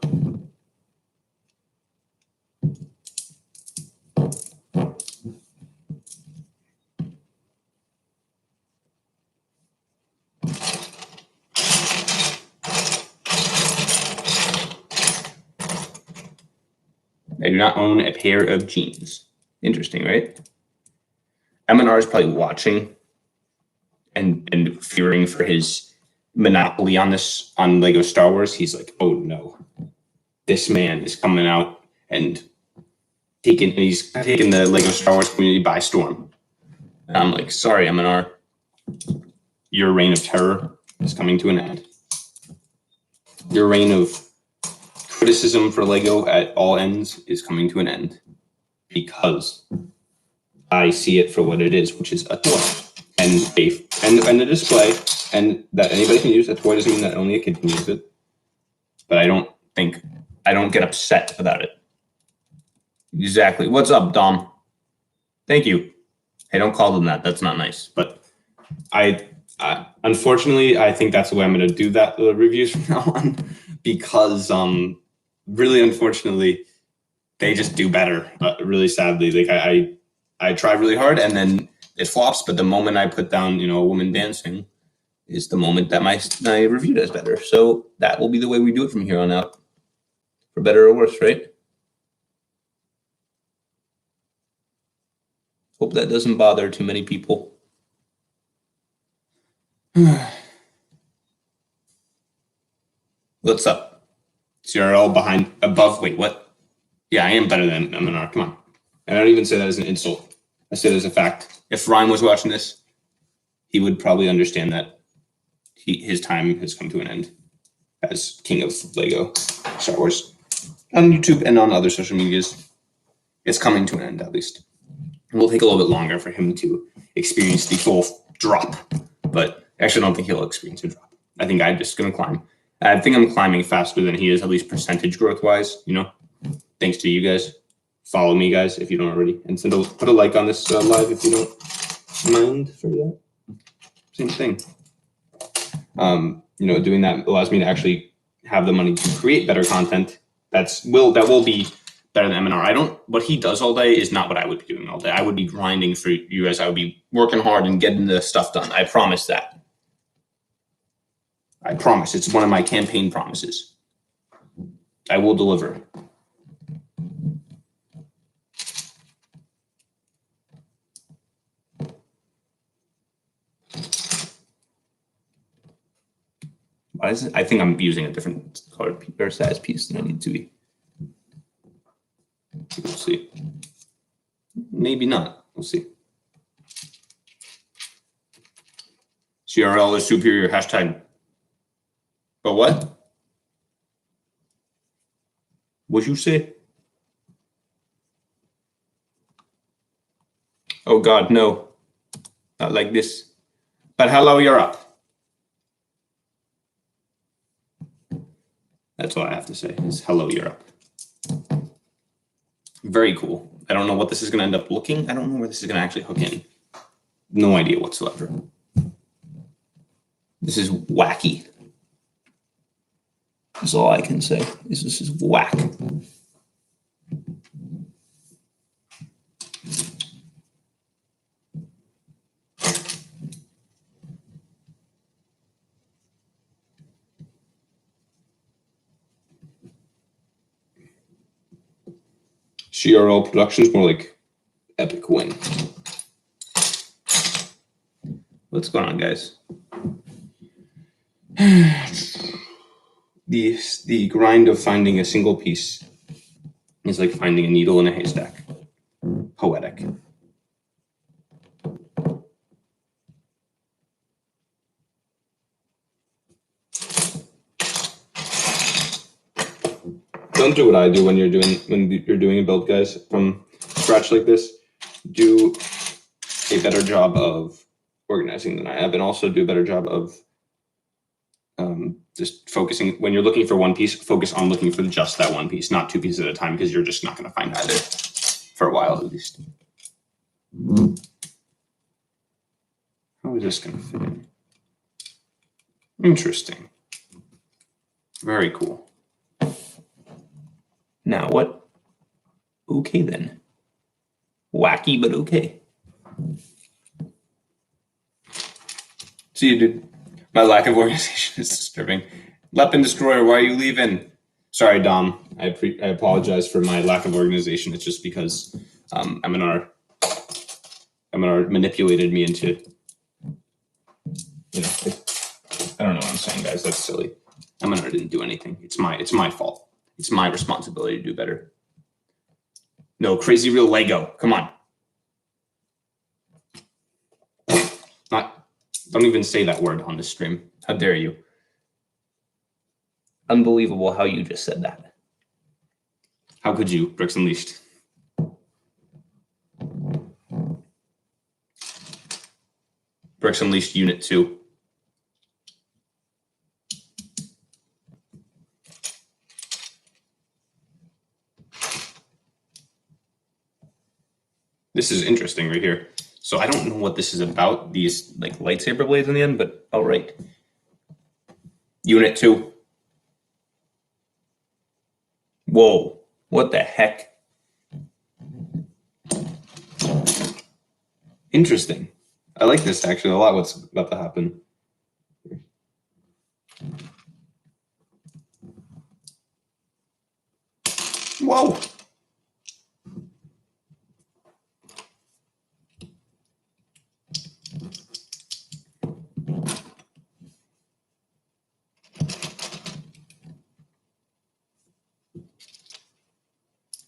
I do not own a pair of jeans. Interesting, right? MNR is probably watching and fearing for his monopoly on Lego Star Wars. He's like, oh no, this man is coming out and he's taking the Lego Star Wars community by storm. And I'm like, sorry, MNR, your reign of terror is coming to an end. Your reign of criticism for Lego at all ends is coming to an end because I see it for what it is, which is a toy and a display, and that anybody can use. A toy doesn't mean that only a kid can use it. But I don't get upset about it. Exactly. What's up, Dom? Thank you. Hey, don't call them that. That's not nice. But unfortunately, I think that's the way I'm going to do that reviews from now on because really, unfortunately, they just do better. Really sadly, like I try really hard and then it flops. But the moment I put down, a woman dancing, is the moment that my review does better. So that will be the way we do it from here on out, for better or worse, right? Hope that doesn't bother too many people. What's up? So you're all above. Wait, what? Yeah, I am better than MNR. Come on. And I don't even say that as an insult. I say that as a fact. If Ryan was watching this, he would probably understand that his time has come to an end as king of Lego Star Wars on YouTube and on other social medias. It's coming to an end, at least. It will take a little bit longer for him to experience the full drop, but actually I don't think he'll experience a drop. I think I'm just going to climb. I think I'm climbing faster than he is, at least percentage growth wise, thanks to you guys. Follow me, guys, if you don't already. And put a like on this live if you don't mind for that. Same thing. Doing that allows me to actually have the money to create better content. That will be better than M&R. What he does all day is not what I would be doing all day. I would be grinding for you guys. I would be working hard and getting the stuff done. I promise that. I promise. It's one of my campaign promises. I will deliver. Why is it? I think I'm using a different color or size piece than I need to be. We'll see. Maybe not. We'll see. CRL is superior. Hashtag. But what? What'd you say? Oh God, no. Not like this. But hello, Europe. That's all I have to say is hello, Europe. Very cool. I don't know what this is going to end up looking. I don't know where this is going to actually hook in. No idea whatsoever. This is wacky. That's all I can say. This is whack. CRL Productions, more like epic win. What's going on, guys? The grind of finding a single piece is like finding a needle in a haystack. Poetic. Don't do what I do when you're doing a build, guys, from scratch like this. Do a better job of organizing than I have, and also do a better job of just focusing. When you're looking for one piece, focus on looking for just that one piece, not two pieces at a time, because you're just not going to find either for a while, at least. How is this going to fit in? Interesting. Very cool. Now what? Okay then. Wacky, but okay. See you, dude. My lack of organization is disturbing. Lepin Destroyer, why are you leaving? Sorry, Dom. I apologize for my lack of organization. It's just because M&R manipulated me into, I don't know what I'm saying, guys. That's silly. M&R didn't do anything. It's my fault. It's my responsibility to do better. No, crazy real Lego. Come on. Don't even say that word on the stream. How dare you? Unbelievable how you just said that. How could you, Bricks Unleashed? Bricks Unleashed Unit 2. This is interesting right here. So I don't know what this is about, these like lightsaber blades in the end, but all right. Unit 2. Whoa, what the heck? Interesting. I like this actually a lot, what's about to happen. Whoa.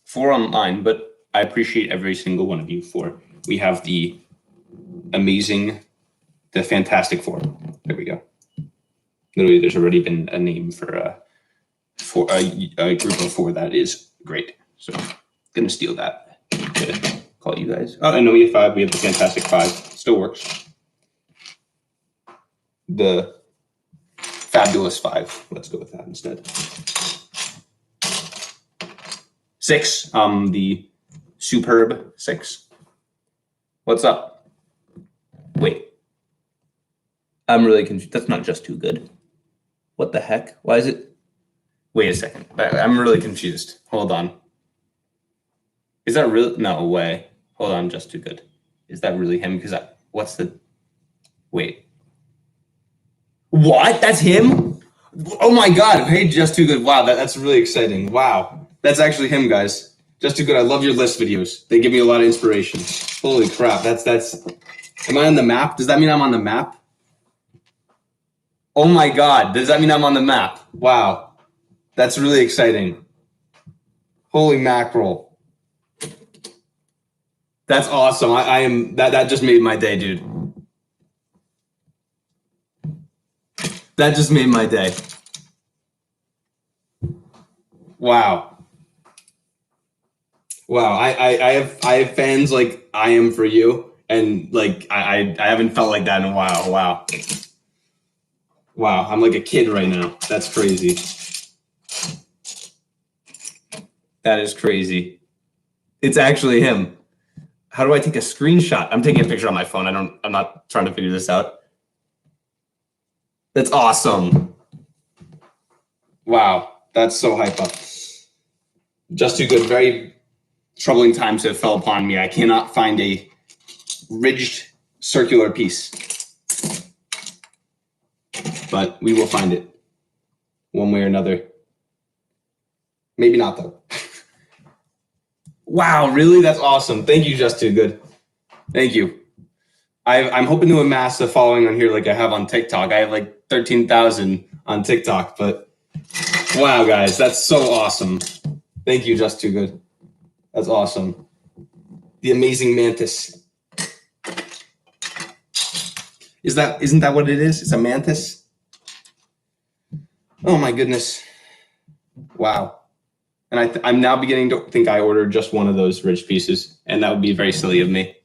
Four online, but I appreciate every single one of you for. We have the Fantastic Four. There we go. Literally, there's already been a name for a group of four that is great. So I'm gonna steal that to call you guys. Oh, and then we have 5. We have the Fantastic 5. Still works. The Fabulous 5. Let's go with that instead. 6. The Superb 6. What's up? Wait. I'm really confused. That's not just too good. What the heck? Why is it? Wait a second. I'm really confused. Hold on. Is that really? No way. Hold on. Just too good. Is that really him? Because what's the? Wait. What? That's him? Oh my God. Hey, Just Too Good. Wow. That's really exciting. Wow. That's actually him, guys. Just Too Good. I love your list videos. They give me a lot of inspiration. Holy crap. That's. Am I on the map? Does that mean I'm on the map? Oh my God. Does that mean I'm on the map? Wow. That's really exciting. Holy mackerel. That's awesome. I am that just made my day, dude. That just made my day. Wow. Wow. I have fans like I am for you, and like I haven't felt like that in a while. Wow. Wow. I'm like a kid right now. That's crazy. That is crazy. It's actually him. How do I take a screenshot? I'm taking a picture on my phone. I'm not trying to figure this out. That's awesome. Wow. That's so hype up. Just Too Good. Very troubling times have fell upon me. I cannot find a ridged circular piece. But we will find it one way or another. Maybe not, though. Wow, really? That's awesome. Thank you, Just Too Good. Thank you. I'm hoping to amass a following on here like I have on TikTok. I have like 13,000 on TikTok, but wow, guys, that's so awesome. Thank you, Just Too Good. That's awesome. The amazing mantis. Isn't that what it is? It's a mantis? Oh my goodness. Wow. And I'm now beginning to think I ordered just one of those ridge pieces, and that would be very silly of me.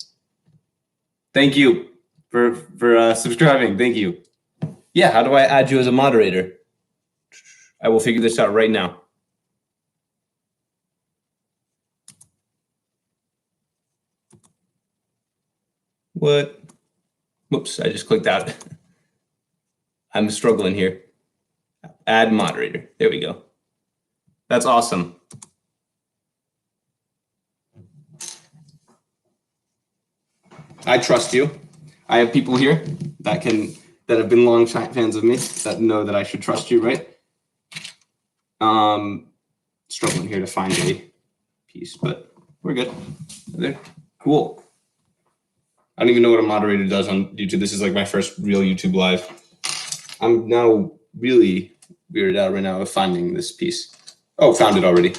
Thank you for subscribing. Thank you. Yeah, how do I add you as a moderator? I will figure this out right now. What? Whoops, I just clicked out. I'm struggling here. Add moderator. There we go. That's awesome. I trust you. I have people here that have been long fans of me that know that I should trust you, right? Struggling here to find a piece, but we're good. There. Cool. I don't even know what a moderator does on YouTube. This is like my first real YouTube live. I'm now really weirded out right now of finding this piece. Oh, found it already.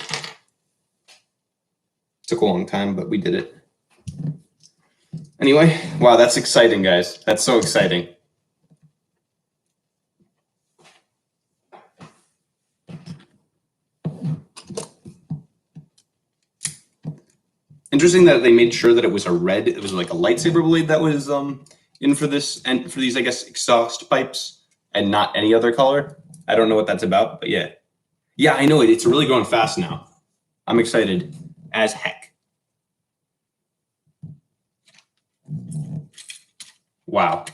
Took a long time, but we did it. Anyway, wow, that's exciting, guys. That's so exciting. Interesting that they made sure that it was a red. It was like a lightsaber blade that was in for this and for these, I guess, exhaust pipes, and not any other color. I don't know what that's about, but yeah. Yeah, I know it. It's really going fast now. I'm excited as heck. Wow.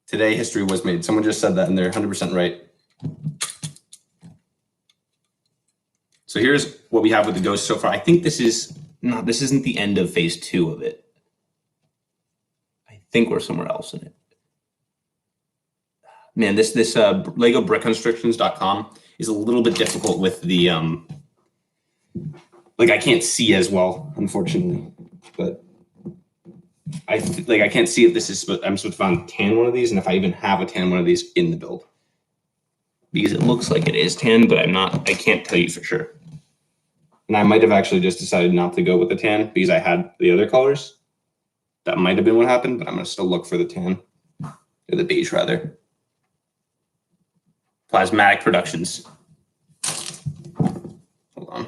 Today, history was made. Someone just said that, and they're 100% right. So here's what we have with the ghost so far. I think this isn't the end of phase 2 of it. I think we're somewhere else in it. Man, this Lego BrickConstructions.com is a little bit difficult with the like I can't see as well, unfortunately, but I can't see if I'm supposed to find tan one of these, and if I even have a tan one of these in the build, because it looks like it is tan, but I can't tell you for sure. And I might have actually just decided not to go with the tan because I had the other colors. That might have been what happened, but I'm gonna still look for the tan, or the beige rather. Plasmatic Productions. Hold on.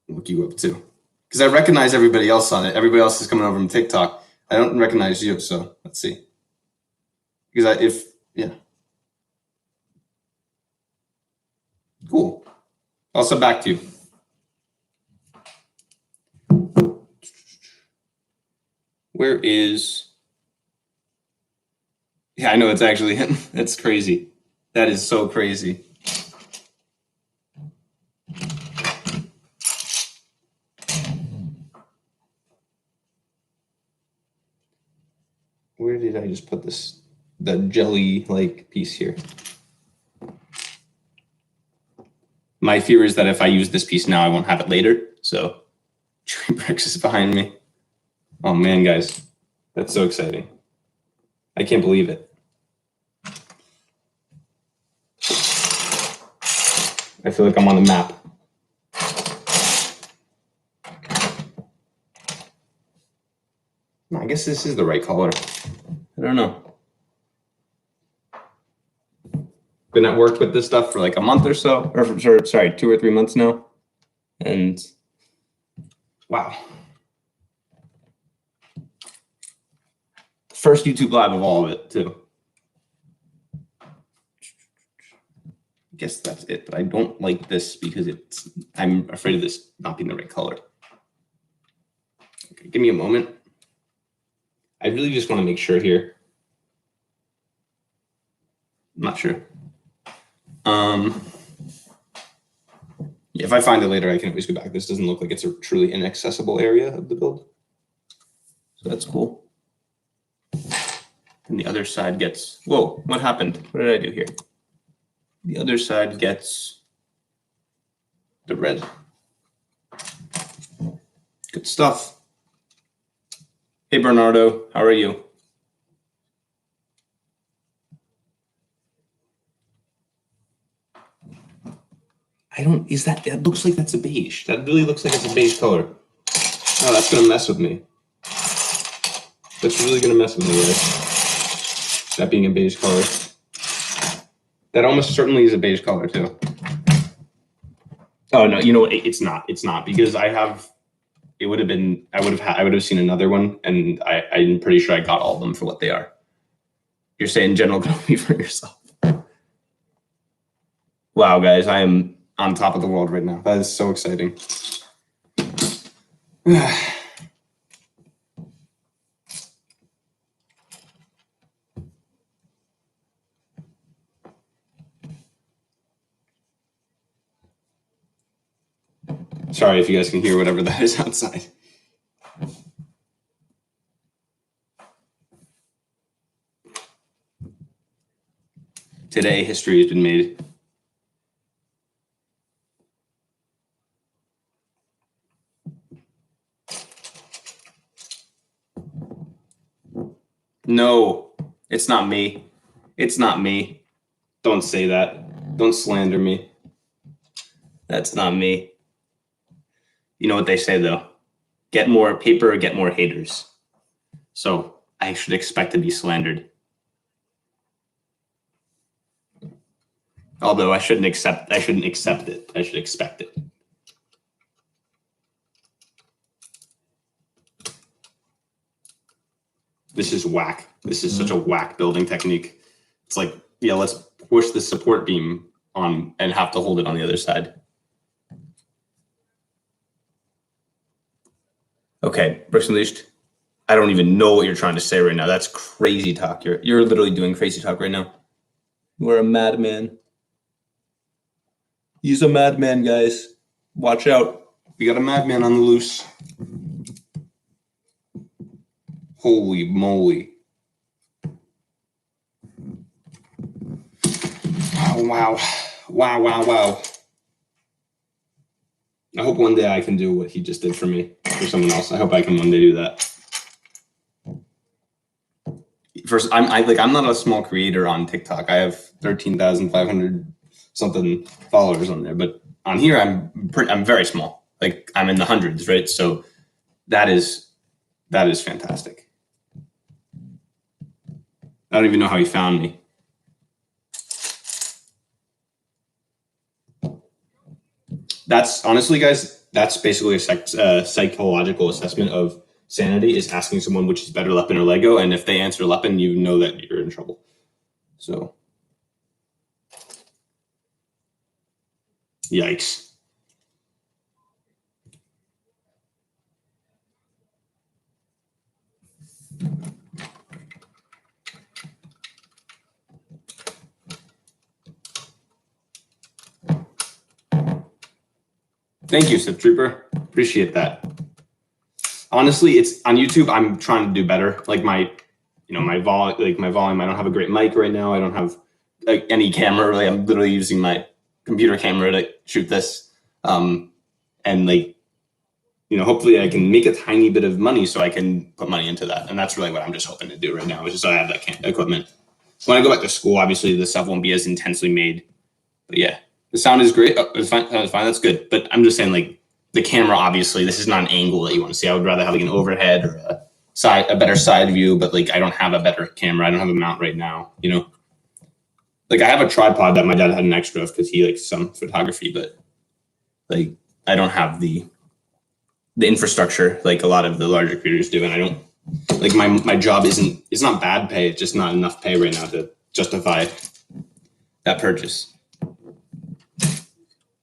I'll look you up too. Because I recognize everybody else on it. Everybody else is coming over from TikTok. I don't recognize you, so let's see. Because yeah. Cool. I'll sub back to you. Where is Yeah, I know it's actually him. That's crazy. That is so crazy. Where did I just put this? The jelly like piece here. My fear is that if I use this piece now, I won't have it later. So Tree Bricks is behind me. Oh man, guys, that's so exciting. I can't believe it. I feel like I'm on the map. I guess this is the right color. I don't know. Been at work with this stuff for like a month or so, or sorry, 2 or 3 months now. And wow. First YouTube live of all of it, too. I guess that's it, but I don't like this because I'm afraid of this not being the right color. Okay, give me a moment. I really just want to make sure here. I'm not sure. If I find it later, I can always go back. This doesn't look like it's a truly inaccessible area of the build. So that's cool. And the other side gets, whoa, what happened? What did I do here? The other side gets the red. Good stuff. Hey, Bernardo, how are you? That looks like that's a beige. That really looks like it's a beige color. Oh, that's gonna mess with me. That's really gonna mess with me, guys. That being a beige color. That almost certainly is a beige color too. Oh no, you know what? It's not. It's not because it would have been. I would have seen another one, and I'm pretty sure I got all of them for what they are. You're saying general copy for yourself. Wow, guys, I am on top of the world right now. That is so exciting. Sorry if you guys can hear whatever that is outside. Today, history has been made. No, it's not me. It's not me. Don't say that. Don't slander me. That's not me. You know what they say, though? Get more paper, get more haters. So I should expect to be slandered. Although I shouldn't accept it. I should expect it. This is whack. This is such a whack building technique. It's like, yeah, let's push the support beam on and have to hold it on the other side. Okay, Bricks Unleashed. I don't even know what you're trying to say right now. That's crazy talk. You're literally doing crazy talk right now. You are a madman. He's a madman, guys. Watch out. We got a madman on the loose. Holy moly. Oh, wow. Wow. I hope one day I can do what he just did for me, for someone else. I hope I can one day do that. First, I'm not a small creator on TikTok. I have 13,500 something followers on there, but on here I'm very small. Like I'm in the hundreds, right? So that is fantastic. I don't even know how he found me. That's honestly, guys, that's basically a psychological assessment of sanity, is asking someone which is better, Lepin or Lego, and if they answer Lepin, you know that you're in trouble. So, yikes. Thank you, Sith Trooper. Appreciate that. Honestly, it's on YouTube. I'm trying to do better. Like my volume. I don't have a great mic right now. I don't have like any camera. Like I'm literally using my computer camera to shoot this. And like, hopefully I can make a tiny bit of money so I can put money into that. And that's really what I'm just hoping to do right now, is just so I have that equipment. When I go back to school, obviously the stuff won't be as intensely made. But yeah, the sound is great. Oh, it's fine. It's fine. That's good. But I'm just saying, like, the camera, obviously, this is not an angle that you want to see. I would rather have like an overhead or a better side view, but like I don't have a better camera. I don't have a mount right now, Like I have a tripod that my dad had an extra of because he likes some photography, but like I don't have the infrastructure like a lot of the larger creators do, and I don't like my job it's not bad pay, it's just not enough pay right now to justify that purchase.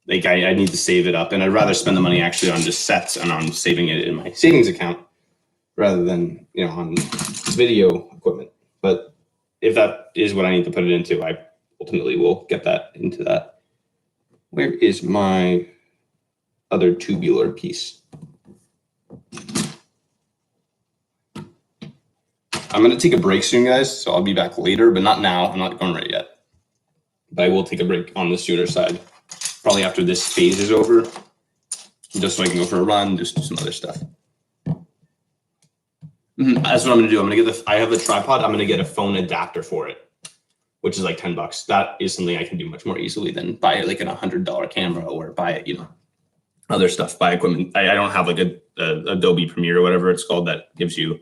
Like I need to save it up, and I'd rather spend the money actually on just sets and on saving it in my savings account rather than on video equipment. But if that is what I need to put it into, I ultimately will get that into that. Where is my other tubular piece? I'm going to take a break soon, guys, so I'll be back later, but not now. I'm not going right yet. But I will take a break on the shooter side, probably after this phase is over, just so I can go for a run, just do some other stuff. That's what I'm going to do. I'm going to get I have a tripod. I'm going to get a phone adapter for it, which is like $10. That is something I can do much more easily than buy like a $100 camera or buy other stuff, buy equipment. I don't have like a Adobe Premiere or whatever it's called that gives you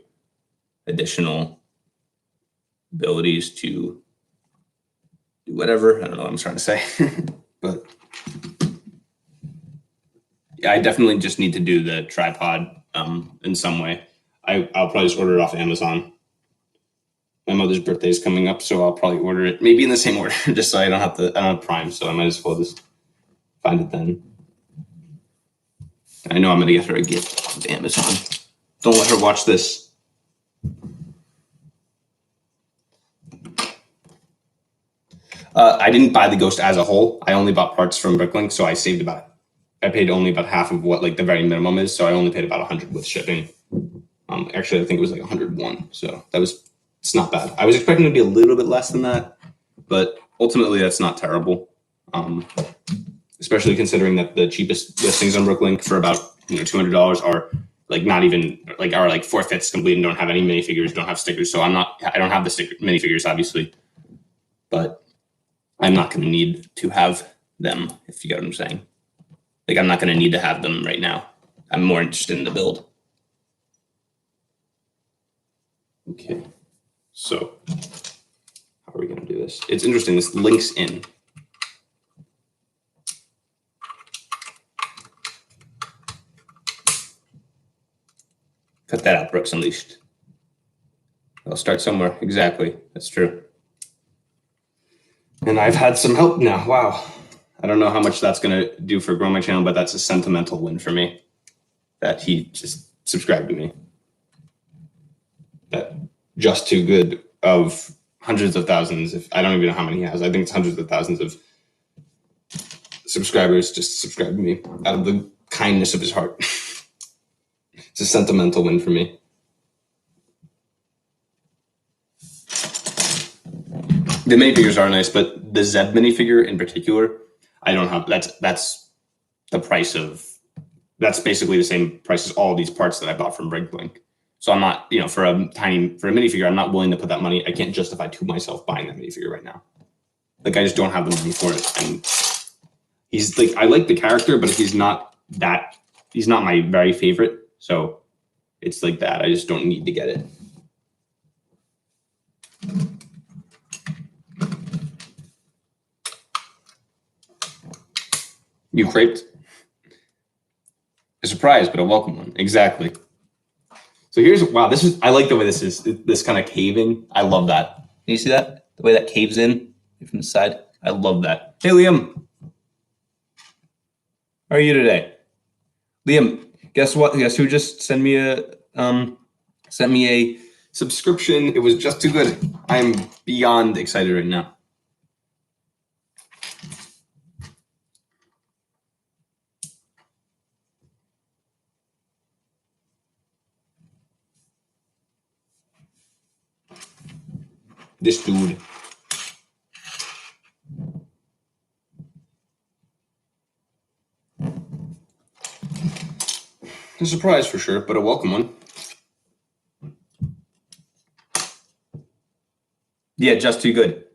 additional abilities to do whatever. I don't know what I'm trying to say, but yeah, I definitely just need to do the tripod in some way. I'll probably just order it off Amazon. My mother's birthday is coming up, so I'll probably order it maybe in the same order, just so I don't have Prime, so I might as well just find it then. I know I'm gonna get her a gift off of Amazon. Don't let her watch this. I didn't buy the Ghost as a whole. I only bought parts from Bricklink, so I paid only about half of what like the very minimum is. So I only paid about 100 with shipping. Actually, I think it was like 101. So it's not bad. I was expecting it to be a little bit less than that, but ultimately that's not terrible. Especially considering that the cheapest listings on Bricklink for about $200 are like not even like are like 4/5 complete and don't have any minifigures, don't have stickers. So I don't have the minifigures obviously, but I'm not going to need to have them, if you get what I'm saying. Like I'm not going to need to have them right now. I'm more interested in the build. Okay, so how are we going to do this? It's interesting. This links in. Cut that out, Brooks Unleashed. I'll start somewhere. Exactly. That's true. And I've had some help now. Wow. I don't know how much that's going to do for growing my channel, but that's a sentimental win for me that he just subscribed to me. That Just Too Good of hundreds of thousands. I don't even know how many he has. I think it's hundreds of thousands of subscribers just subscribed to me out of the kindness of his heart. It's a sentimental win for me. The minifigures are nice, but the Zeb minifigure in particular, I don't have. That's the price of. That's basically the same price as all of these parts that I bought from Bricklink. So I'm not, for a minifigure, I'm not willing to put that money. I can't justify to myself buying that minifigure right now. Like I just don't have the money for it. And he's like, I like the character, but he's not my very favorite. So it's like that. I just don't need to get it. You craped? A surprise, but a welcome one. Exactly. So wow, I like the way this is, this kind of caving. I love that. Can you see that? The way that caves in from the side. I love that. Hey, Liam. How are you today? Liam, guess what? Guess who just sent me a subscription? It was Just Too Good. I'm beyond excited right now. This dude. A surprise for sure, but a welcome one. Yeah, just too good.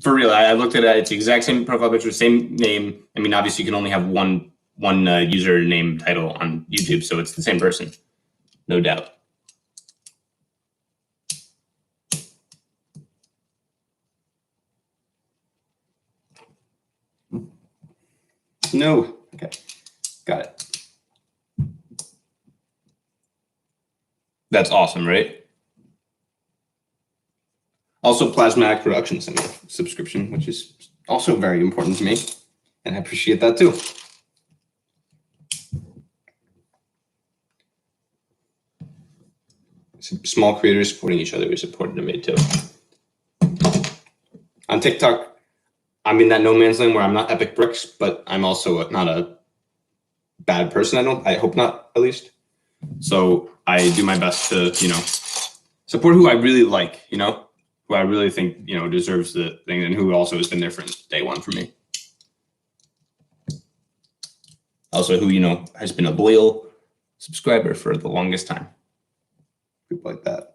For real, I looked at it. It's the exact same profile picture, same name. I mean, obviously, you can only have one username title on YouTube, so it's the same person, no doubt. No. Okay. Got it. That's awesome, right? Also, Plasmatic Productions sent me a subscription, which is also very important to me, and I appreciate that too. Small creators supporting each other is important to me too. On TikTok, I'm in that no man's land where I'm not Epic Bricks, but I'm also not a bad person. I hope not, at least. So I do my best to, support who I really like, who I really think, deserves the thing, and who also has been there from day one for me. Also, who, has been a loyal subscriber for the longest time. People like that.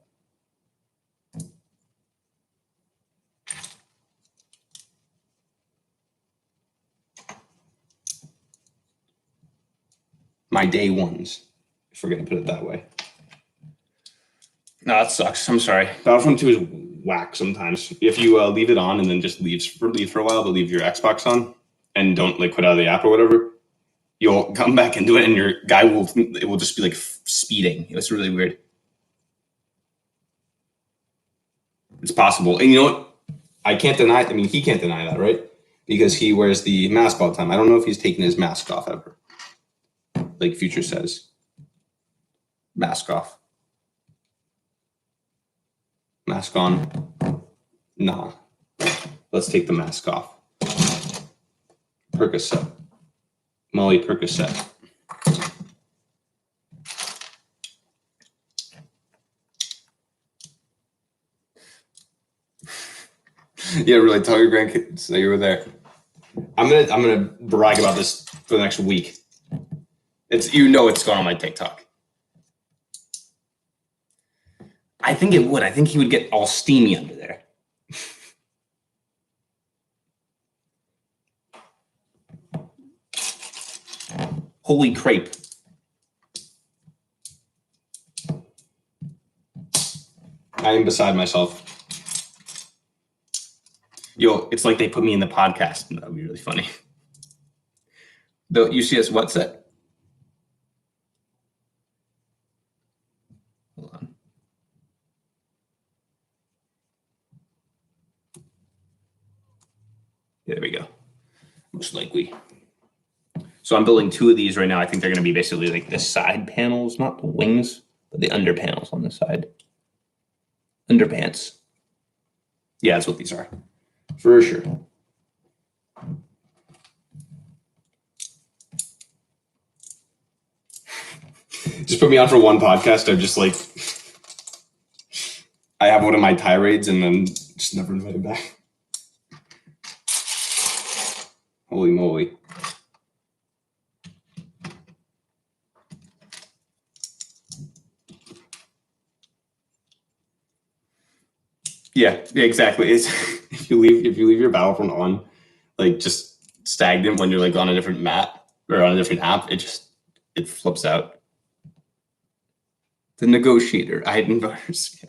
My day ones, if we're going to put it that way. No, that sucks. I'm sorry. Battlefront 2 is whack sometimes. If you leave it on and then just leave for a while, but leave your Xbox on and don't quit out of the app or whatever, you'll come back into it and your guy will just be speeding. It's really weird. It's possible. And you know what? I can't deny it. I mean, he can't deny that, right? Because he wears the mask all the time. I don't know if he's taken his mask off ever. Like Future says. Mask off. Mask on. Nah. Let's take the mask off. Percocet. Molly Percocet. Yeah, really. Tell your grandkids that you were there. I'm gonna brag about this for the next week. It's gone on my TikTok. I think it would. I think he would get all steamy under there. Holy crepe. I am beside myself. Yo, it's like they put me in the podcast. That would be really funny. The UCS what set? Hold on. Yeah, there we go. Most likely. So I'm building 2 of these right now. I think they're going to be basically like the side panels, not the wings, but the under panels on the side. Underpants. Yeah, that's what these are. For sure. Just put me on for one podcast. I'm just I have one of my tirades and then just never invited back. Holy moly. Yeah, exactly. It's if you leave your Battlefront on, just stagnant when you're on a different map or on a different app, it flips out. The negotiator, Iden Voters.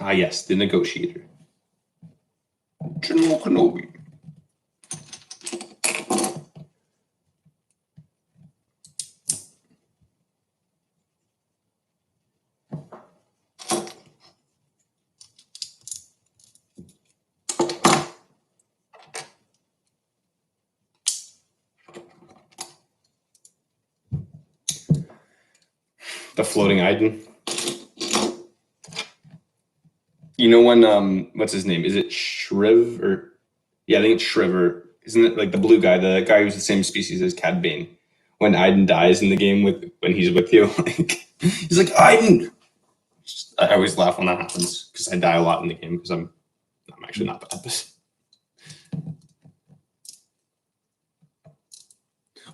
Ah, yes, the negotiator. General Kenobi. The floating Iden. You know when what's his name? Is it Shriv or yeah, I think it's Shriver. Isn't it like the blue guy, the guy who's the same species as Cad Bane? When Iden dies in the game with when he's with you, like he's like Iden. I always laugh when that happens because I die a lot in the game because I'm actually not bad at this.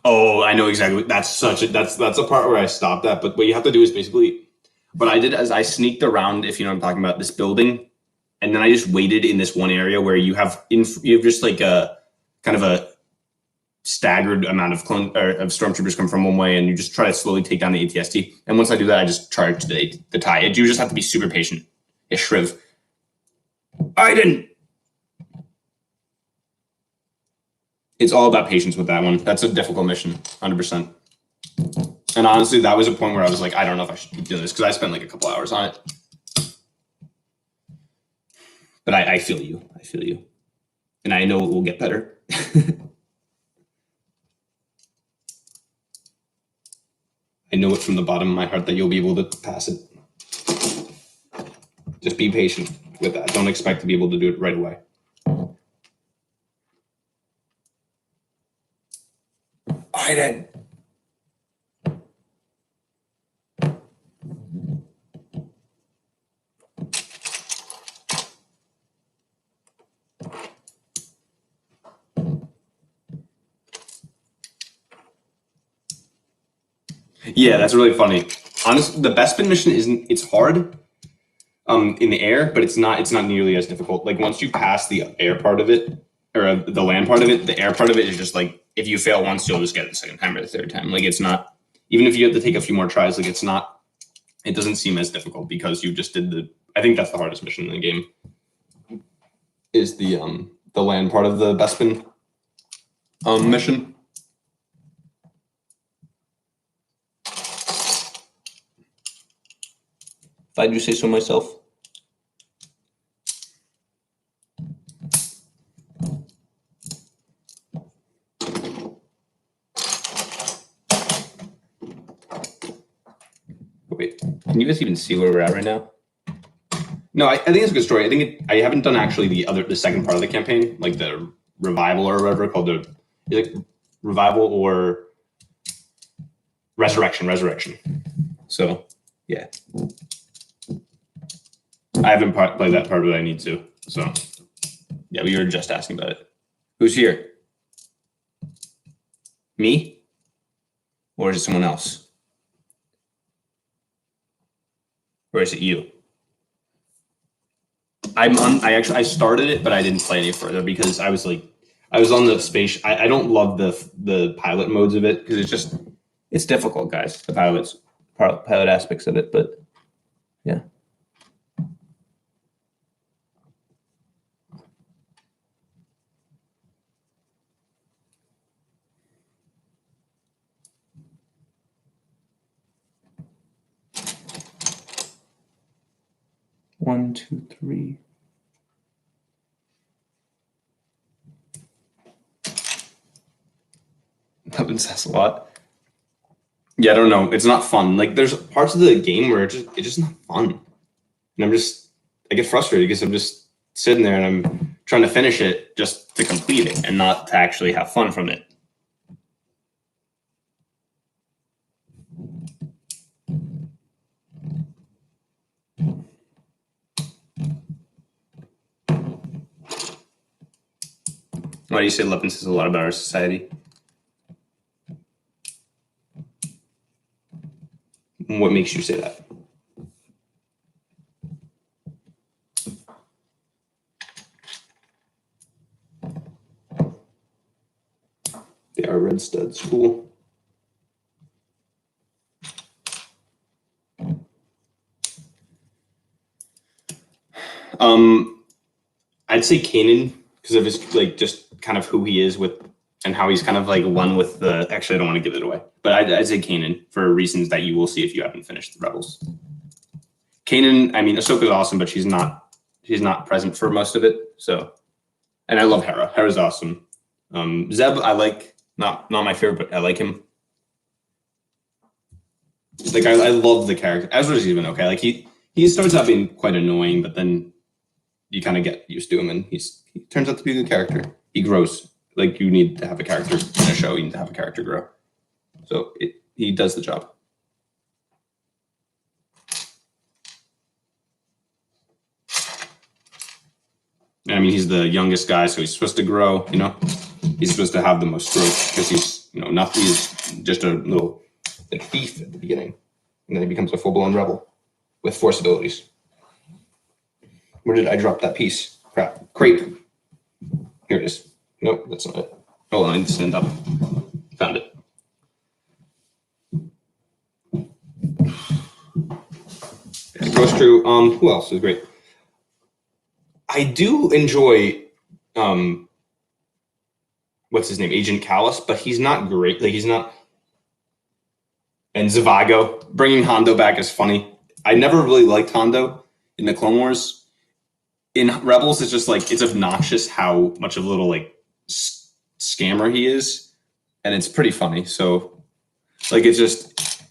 Oh, I know exactly. That's a part where I stopped at. But what you have to do is basically what I did is I sneaked around, if you know what I'm talking about, this building, and then I just waited in this one area where you have just like a kind of a staggered amount of of stormtroopers come from one way, and you just try to slowly take down the ATST. And once I do that, I just charge the tie. You just have to be super patient. It's Shriv. Iden. It's all about patience with that one. That's a difficult mission, 100%. And honestly, that was a point where I was like, I don't know if I should keep doing this because I spent like a couple hours on it. But I feel you. I feel you. And I know it will get better. I know it from the bottom of my heart that you'll be able to pass it. Just be patient with that. Don't expect to be able to do it right away. Iden. Yeah, that's really funny. Honestly, the Bespin mission it's hard in the air, but it's not nearly as difficult. Like once you pass the air part of it, or the land part of it, the air part of it is just like if you fail once, you'll just get it the second time or the third time. Like it's not, even if you have to take a few more tries, like it doesn't seem as difficult because you just did I think that's the hardest mission in the game. Is the land part of the Bespin mission. If I do say so myself. Wait, can you guys even see where we're at right now? No, I think it's a good story. I think I haven't done actually the second part of the campaign, like the revival or whatever called like revival or resurrection. So yeah, I haven't played that part, but I need to. So yeah, we were just asking about it. Who's here? Me, or is it someone else? Or is it you? I started it, but I didn't play any further because I was on the space. I don't love the pilot modes of it because it's difficult, guys. The pilot aspects of it, but yeah. One, two, three. That says a lot. Yeah, I don't know. It's not fun. Like there's parts of the game where it's just not fun, and I get frustrated because I'm just sitting there and I'm trying to finish it just to complete it and not to actually have fun from it. Why do you say Leppin says a lot about our society? What makes you say that? They are red studs. Cool. I'd say Kanan because of his just kind of who he is with and how he's kind of one with the. Actually, I don't want to give it away, but I'd say Kanan for reasons that you will see if you haven't finished the Rebels. Kanan, I mean, Ahsoka's awesome, but she's not present for most of it. So, and I love Hera. Hera's awesome. Zeb, I like not my favorite, but I like him. Like I love the character. Ezra's even okay. Like he starts out being quite annoying, but then you kind of get used to him, and he turns out to be a good character. He grows. Like you need to have a character in a show. You need to have a character grow. So he does the job. And I mean, he's the youngest guy, so he's supposed to grow. You know, he's supposed to have the most growth because he's nothing. He's just a little like thief at the beginning, and then he becomes a full-blown rebel with force abilities. Where did I drop that piece? Crap. Crepe. Here it is. Nope, that's not it. Hold on, I need to stand up. Found it. Goes through. Who else is great? I do enjoy what's his name? Agent Callus, but he's not great. Like he's not. And Zhivago. Bringing Hondo back is funny. I never really liked Hondo in the Clone Wars. In Rebels, it's just like it's obnoxious how much of a little like scammer he is, and it's pretty funny. So, like, it's just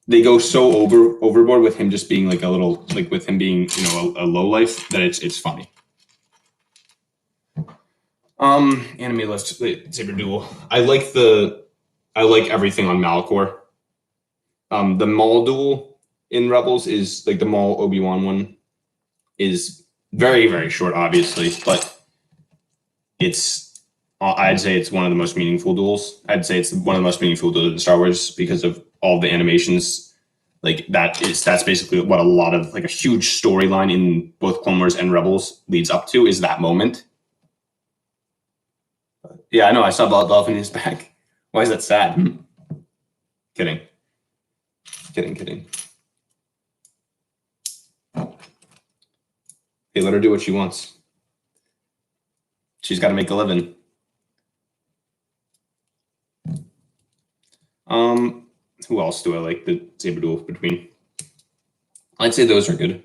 they go so overboard with him just being like a little like with him being a low life that it's funny. Anime list Saber Duel. I like everything on Malachor. The Maul duel in Rebels is like the Maul Obi-Wan one is very, very short, obviously, but I'd say it's one of the most meaningful duels. I'd say it's one of the most meaningful duels in Star Wars because of all the animations. Like that's basically what a lot of like a huge storyline in both Clone Wars and Rebels leads up to is that moment. Yeah, I know. I saw Dolphin is back. Why is that sad? Kidding. Hey, let her do what she wants. She's got to make a living. Who else do I like the Saber duel between? I'd say those are good.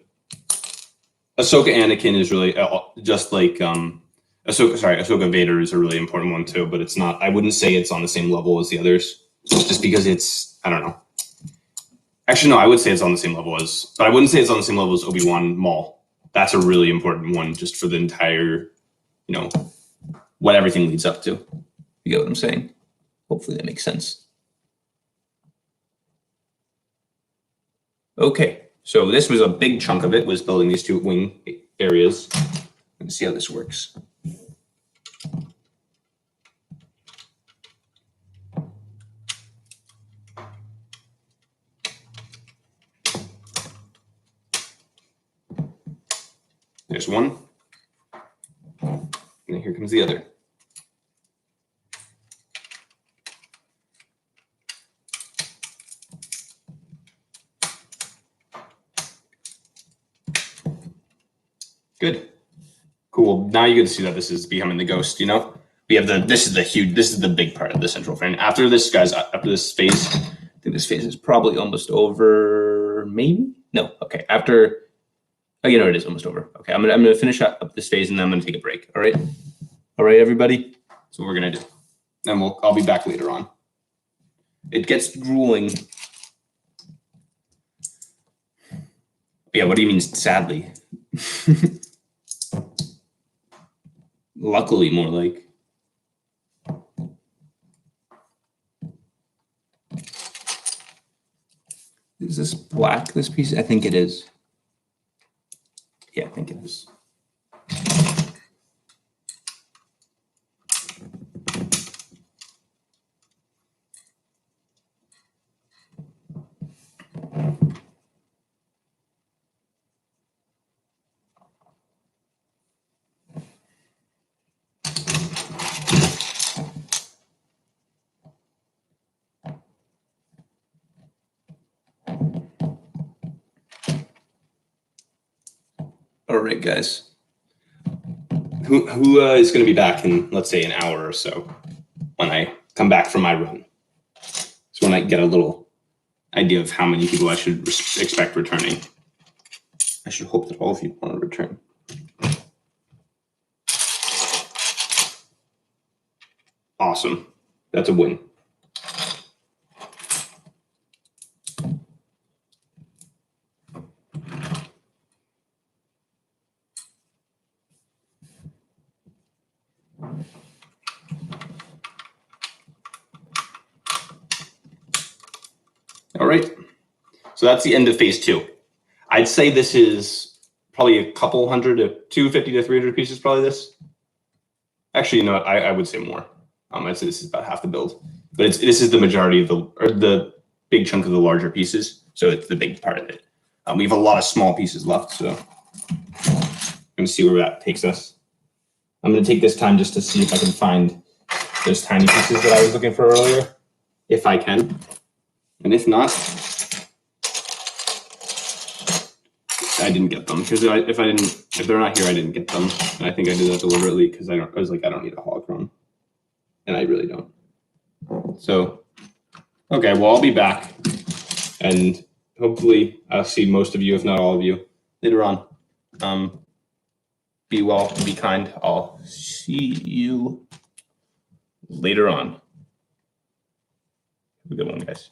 Ahsoka Anakin is really just like Ahsoka Vader is a really important one too, but it's not. I wouldn't say it's on the same level as the others, just because I don't know. Actually, no, I would say it's on the same level but I wouldn't say it's on the same level as Obi-Wan Maul. That's a really important one, just for the entire, what everything leads up to. You get what I'm saying? Hopefully that makes sense. Okay, so this was a big chunk of it, was building these two wing areas. Let's see how this works. There's one. And then here comes the other. Good. Cool. Now you get to see that this is becoming the ghost, We have this is the big part of the central frame. After this, guys, after this phase, I think this phase is probably almost over, maybe? No. Okay. After it is almost over. Okay, I'm gonna finish up this phase and then I'm gonna take a break. All right, everybody. That's what we're gonna do. And I'll be back later on. It gets grueling. Yeah, what do you mean sadly? Luckily, more like. Is this black, this piece? I think it is. Yeah, I think it is. All right, guys. Who is going to be back in, let's say, an hour or so when I come back from my run? So when I get a little idea of how many people I should expect returning. I should hope that all of you want to return. Awesome. That's a win. All right. So that's the end of phase 2. I'd say this is probably a couple hundred to 250 to 300 pieces, probably this. Actually, no, I would say more. I'd say this is about half the build, but this is the majority of the big chunk of the larger pieces. So it's the big part of it. We have a lot of small pieces left, so I'm gonna see where that takes us. I'm gonna take this time just to see if I can find those tiny pieces that I was looking for earlier, if I can, and if not, I didn't get them because if they're not here, I didn't get them. And I think I did that deliberately because I was like, I don't need a holocron, and I really don't. So, okay, well, I'll be back, and hopefully I'll see most of you, if not all of you, later on. Be well, be kind. I'll see you later on. Have a good one, guys.